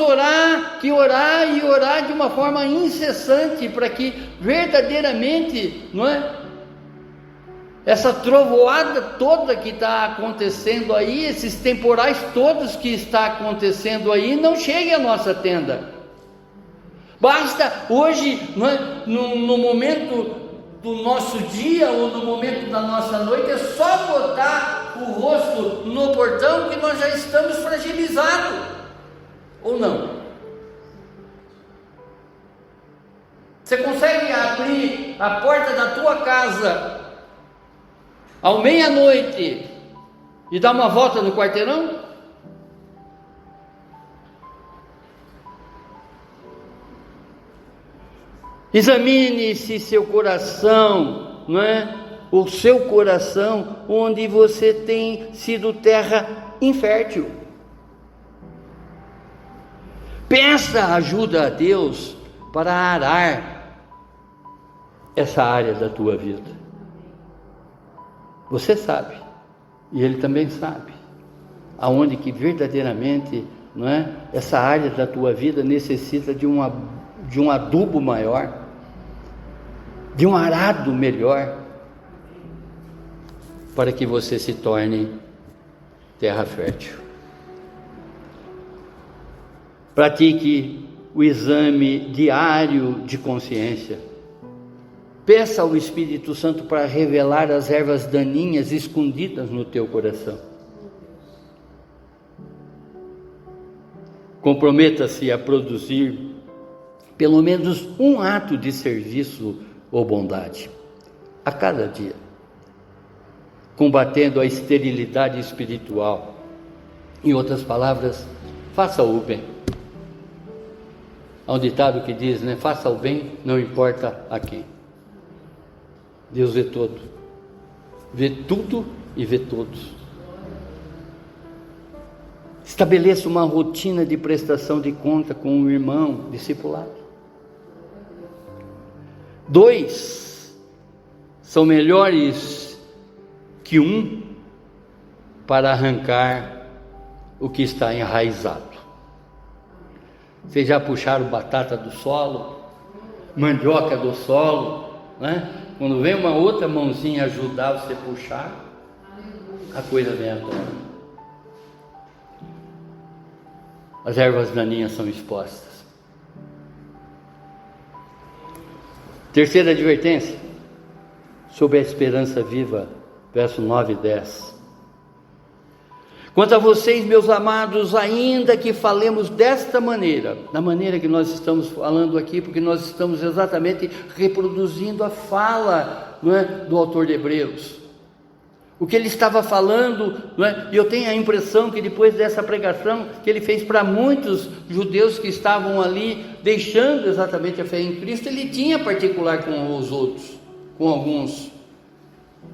que orar e orar de uma forma incessante para que verdadeiramente, não é? Essa trovoada toda que está acontecendo aí, esses temporais todos que está acontecendo aí, não chegue à nossa tenda. Basta hoje, não é? No momento do nosso dia ou no momento da nossa noite, é só botar o rosto no portão que nós já estamos fragilizados, ou não? Você consegue abrir a porta da tua casa ao meia-noite e dar uma volta no quarteirão? Examine se seu coração, não é? O seu coração, onde você tem sido terra infértil. Peça ajuda a Deus para arar essa área da tua vida. Você sabe, e Ele também sabe, aonde que verdadeiramente, não é? Essa área da tua vida necessita de um adubo maior, de um arado melhor, para que você se torne terra fértil. Pratique o exame diário de consciência. Peça ao Espírito Santo para revelar as ervas daninhas escondidas no teu coração. Comprometa-se a produzir pelo menos um ato de serviço ou bondade a cada dia, combatendo a esterilidade espiritual. Em outras palavras, faça o bem. Há um ditado que diz, né? Faça o bem, não importa a quem. Deus vê todo, vê tudo e vê todos. Estabeleça uma rotina de prestação de conta com o irmão discipulado. 2 são melhores que 1 para arrancar o que está enraizado. Vocês já puxaram batata do solo, mandioca do solo, né? Quando vem uma outra mãozinha ajudar você a puxar, a coisa vem à tona. As ervas daninhas são expostas. Terceira advertência, sobre a esperança viva, verso 9 e 10. Quanto a vocês, meus amados, ainda que falemos desta maneira, da maneira que nós estamos falando aqui, porque nós estamos exatamente reproduzindo a fala, não é, do autor de Hebreus. O que ele estava falando, não é? E eu tenho a impressão que depois dessa pregação que ele fez para muitos judeus que estavam ali, deixando exatamente a fé em Cristo, ele tinha particular com os outros, com alguns.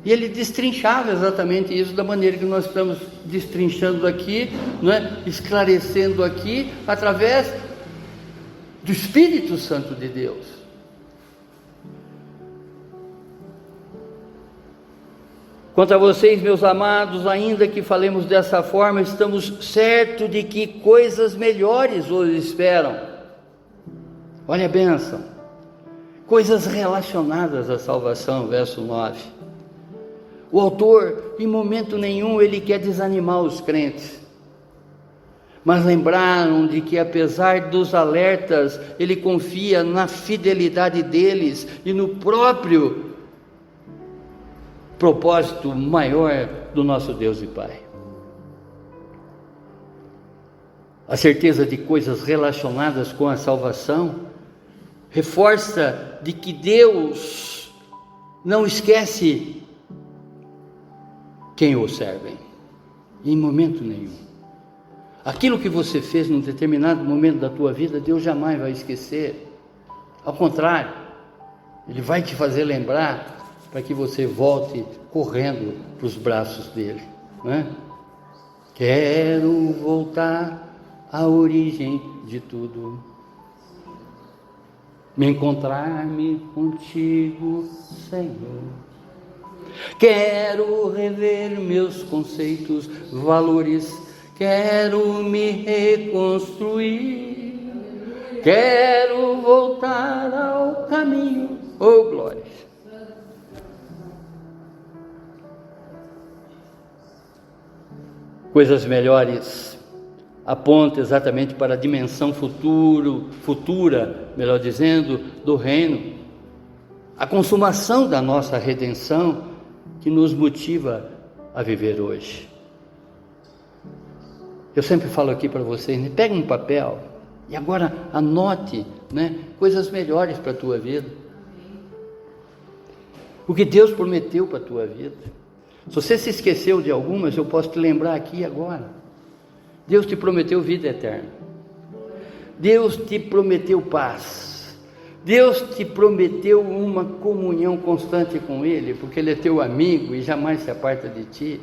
E ele destrinchava exatamente isso da maneira que nós estamos destrinchando aqui, não é? Esclarecendo aqui, através do Espírito Santo de Deus. Quanto a vocês, meus amados, ainda que falemos dessa forma, estamos certos de que coisas melhores os esperam. Olha a bênção. Coisas relacionadas à salvação, verso 9. O autor, em momento nenhum, ele quer desanimar os crentes. Mas lembraram de que, apesar dos alertas, ele confia na fidelidade deles e no próprio propósito maior do nosso Deus e Pai. A certeza de coisas relacionadas com a salvação reforça de que Deus não esquece quem o servem, em momento nenhum. Aquilo que você fez num determinado momento da tua vida, Deus jamais vai esquecer. Ao contrário, Ele vai te fazer lembrar para que você volte correndo para os braços dele, não é? Quero voltar à origem de tudo, me encontrar-me contigo, Senhor. Quero rever meus conceitos, valores quero me reconstruir, quero voltar ao caminho. Oh, glória! Coisas melhores apontam exatamente para a dimensão futura, melhor dizendo, do reino. A consumação da nossa redenção que nos motiva a viver hoje. Eu sempre falo aqui para vocês, né? Pega um papel e agora anote, né, coisas melhores para a tua vida. O que Deus prometeu para a tua vida. Se você se esqueceu de algumas, eu posso te lembrar aqui agora. Deus te prometeu vida eterna. Deus te prometeu paz. Deus te prometeu uma comunhão constante com Ele, porque Ele é teu amigo e jamais se aparta de ti.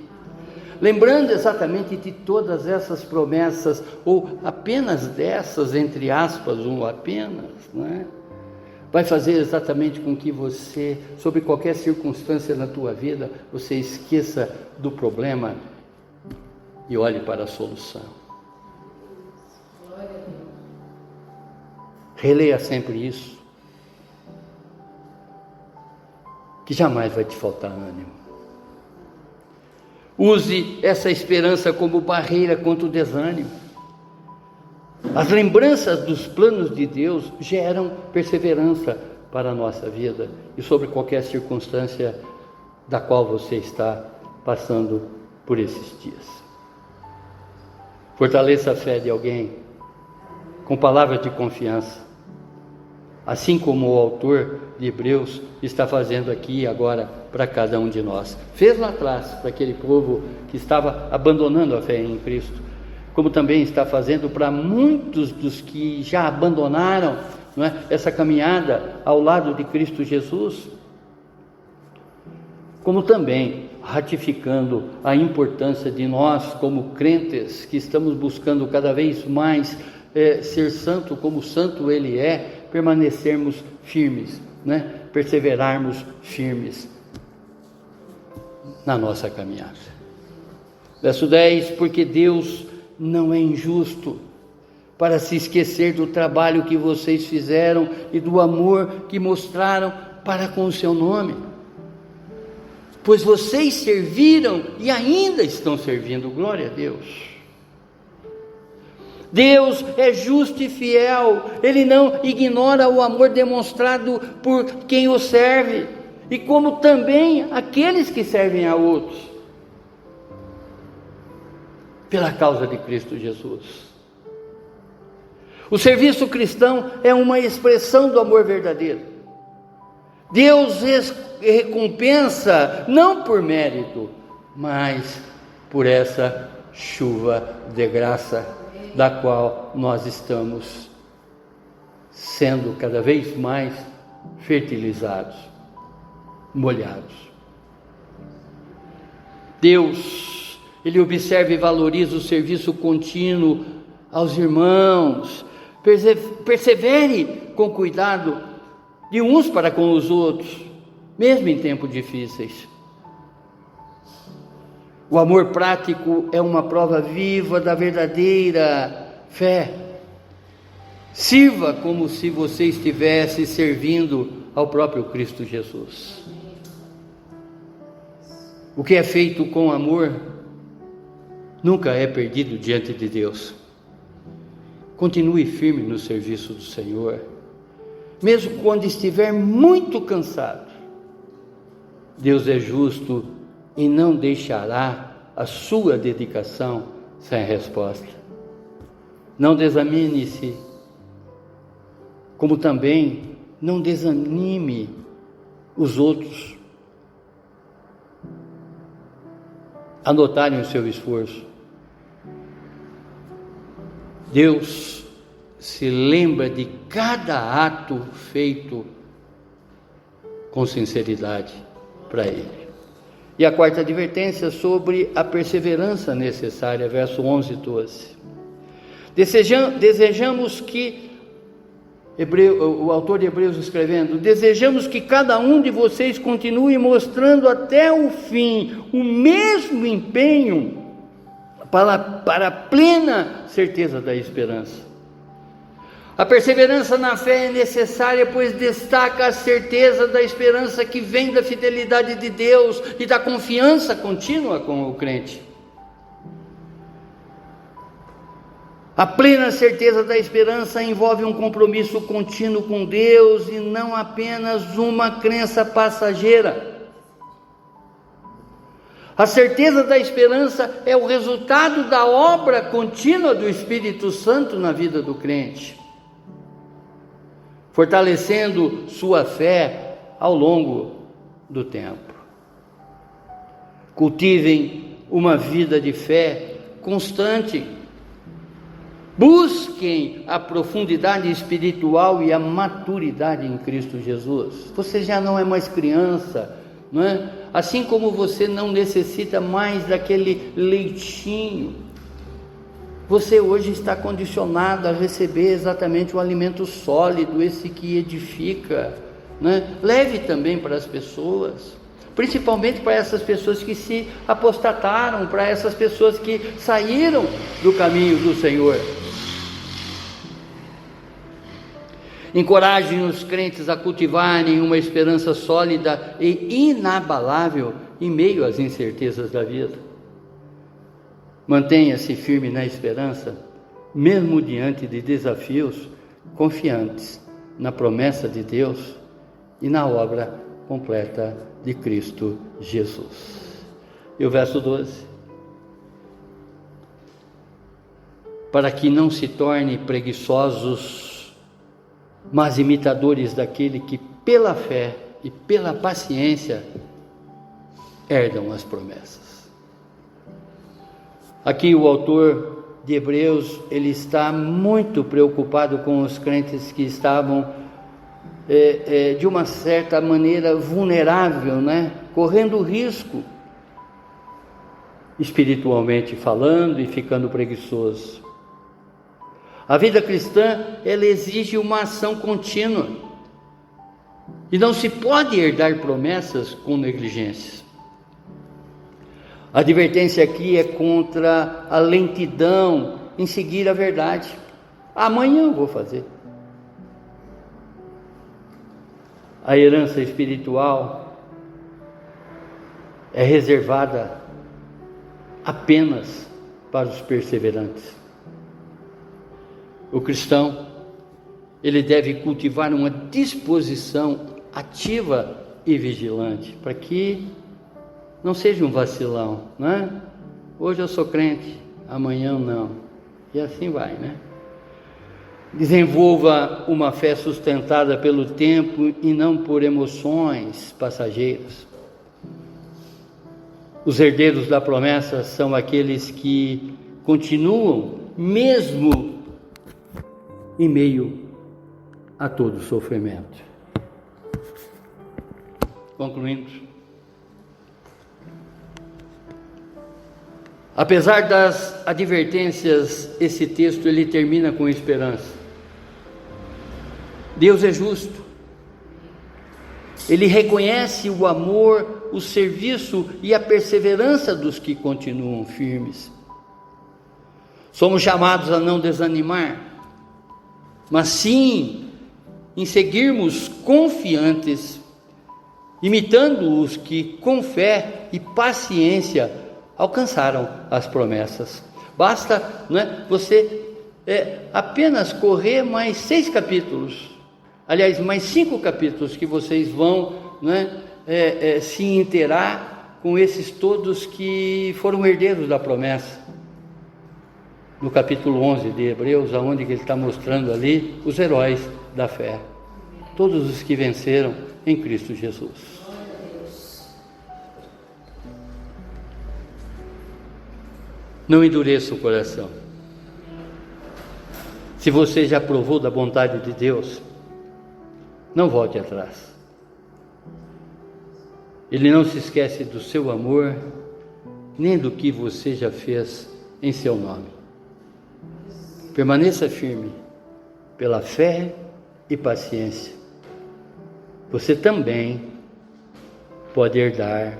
Lembrando exatamente de todas essas promessas, ou apenas dessas, entre aspas, ou apenas, não é? Vai fazer exatamente com que você, sobre qualquer circunstância na tua vida, você esqueça do problema e olhe para a solução. Releia sempre isso, que jamais vai te faltar ânimo. Use essa esperança como barreira contra o desânimo. As lembranças dos planos de Deus geram perseverança para a nossa vida e sobre qualquer circunstância da qual você está passando por esses dias. Fortaleça a fé de alguém com palavras de confiança, assim como o autor de Hebreus está fazendo aqui e agora para cada um de nós. Fez lá atrás para aquele povo que estava abandonando a fé em Cristo, como também está fazendo para muitos dos que já abandonaram, não é, essa caminhada ao lado de Cristo Jesus, como também ratificando a importância de nós como crentes que estamos buscando cada vez mais ser santo como santo Ele é, permanecermos firmes, né? Perseverarmos firmes na nossa caminhada. Verso 10, porque Deus não é injusto para se esquecer do trabalho que vocês fizeram e do amor que mostraram para com o seu nome, pois vocês serviram e ainda estão servindo. Glória a Deus. Deus é justo e fiel, Ele não ignora o amor demonstrado por quem o serve, e como também aqueles que servem a outros, pela causa de Cristo Jesus. O serviço cristão é uma expressão do amor verdadeiro. Deus recompensa não por mérito, mas por essa chuva de graça, da qual nós estamos sendo cada vez mais fertilizados, molhados. Deus, Ele observa e valoriza o serviço contínuo aos irmãos. Persevere com cuidado de uns para com os outros, mesmo em tempos difíceis. O amor prático é uma prova viva da verdadeira fé. Sirva como se você estivesse servindo ao próprio Cristo Jesus. O que é feito com amor nunca é perdido diante de Deus. Continue firme no serviço do Senhor, mesmo quando estiver muito cansado. Deus é justo e não deixará a sua dedicação sem resposta. Não desanime-se, como também não desanime os outros a notarem o seu esforço. Deus se lembra de cada ato feito com sinceridade para Ele. E a quarta advertência sobre a perseverança necessária, verso 11 e 12. Desejamos que, o autor de Hebreus escrevendo, desejamos que cada um de vocês continue mostrando até o fim o mesmo empenho para a plena certeza da esperança. A perseverança na fé é necessária, pois destaca a certeza da esperança que vem da fidelidade de Deus e da confiança contínua com o crente. A plena certeza da esperança envolve um compromisso contínuo com Deus e não apenas uma crença passageira. A certeza da esperança é o resultado da obra contínua do Espírito Santo na vida do crente, fortalecendo sua fé ao longo do tempo. Cultivem uma vida de fé constante. Busquem a profundidade espiritual e a maturidade em Cristo Jesus. Você já não é mais criança, não é? Assim como você não necessita mais daquele leitinho, você hoje está condicionado a receber exatamente o alimento sólido, esse que edifica, né? Leve também para as pessoas, principalmente para essas pessoas que se apostataram, para essas pessoas que saíram do caminho do Senhor. Encorajem os crentes a cultivarem uma esperança sólida e inabalável em meio às incertezas da vida. Mantenha-se firme na esperança, mesmo diante de desafios, confiantes na promessa de Deus e na obra completa de Cristo Jesus. E o verso 12: para que não se tornem preguiçosos, mas imitadores daquele que pela fé e pela paciência herdam as promessas. Aqui o autor de Hebreus, ele está muito preocupado com os crentes que estavam de uma certa maneira vulnerável, né? Correndo risco, espiritualmente falando, e ficando preguiçoso. A vida cristã, ela exige uma ação contínua, e não se pode herdar promessas com negligências. A advertência aqui é contra a lentidão em seguir a verdade. Amanhã eu vou fazer. A herança espiritual é reservada apenas para os perseverantes. O cristão, ele deve cultivar uma disposição ativa e vigilante, para que não seja um vacilão, né? Hoje eu sou crente, amanhã não, e assim vai, né? Desenvolva uma fé sustentada pelo tempo e não por emoções passageiras. Os herdeiros da promessa são aqueles que continuam mesmo em meio a todo sofrimento. Concluindo, apesar das advertências, esse texto ele termina com esperança. Deus é justo. Ele reconhece o amor, o serviço e a perseverança dos que continuam firmes. Somos chamados a não desanimar, mas sim em seguirmos confiantes, imitando os que com fé e paciência alcançaram as promessas. Basta, né, você apenas correr mais 6 capítulos, aliás, mais 5 capítulos, que vocês vão, né, se inteirar com esses todos que foram herdeiros da promessa. No capítulo 11 de Hebreus, aonde ele está mostrando ali os heróis da fé, todos os que venceram em Cristo Jesus. Não endureça o coração. Se você já provou da bondade de Deus, não volte atrás. Ele não se esquece do seu amor, nem do que você já fez em seu nome. Permaneça firme, pela fé e paciência. Você também pode herdar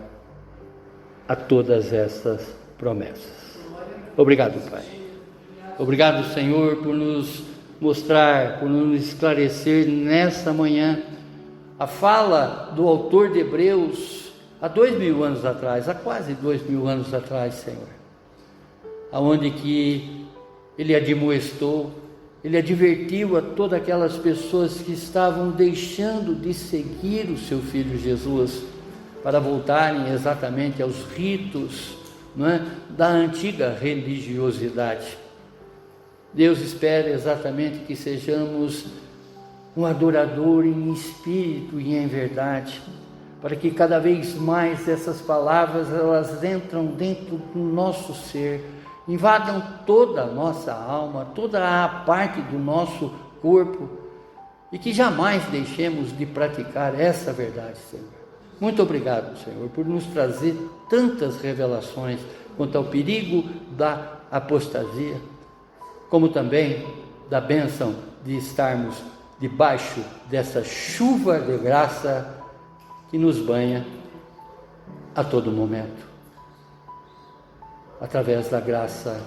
a todas essas promessas. Obrigado, Pai. Obrigado, Senhor, por nos mostrar, por nos esclarecer nessa manhã a fala do autor de Hebreus há 2000 anos atrás, há quase 2000 anos atrás, Senhor, aonde que ele admoestou, ele advertiu a todas aquelas pessoas que estavam deixando de seguir o seu Filho Jesus para voltarem exatamente aos ritos, não é, da antiga religiosidade. Deus espera exatamente que sejamos um adorador em espírito e em verdade, para que cada vez mais essas palavras elas entram dentro do nosso ser, invadam toda a nossa alma, toda a parte do nosso corpo, e que jamais deixemos de praticar essa verdade, Senhor. Muito obrigado, Senhor, por nos trazer tantas revelações quanto ao perigo da apostasia, como também da bênção de estarmos debaixo dessa chuva de graça que nos banha a todo momento, através da graça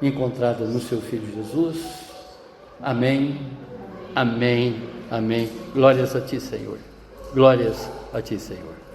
encontrada no seu Filho Jesus. Amém, amém, amém. Glórias a Ti, Senhor. Glórias a Ti, Senhor.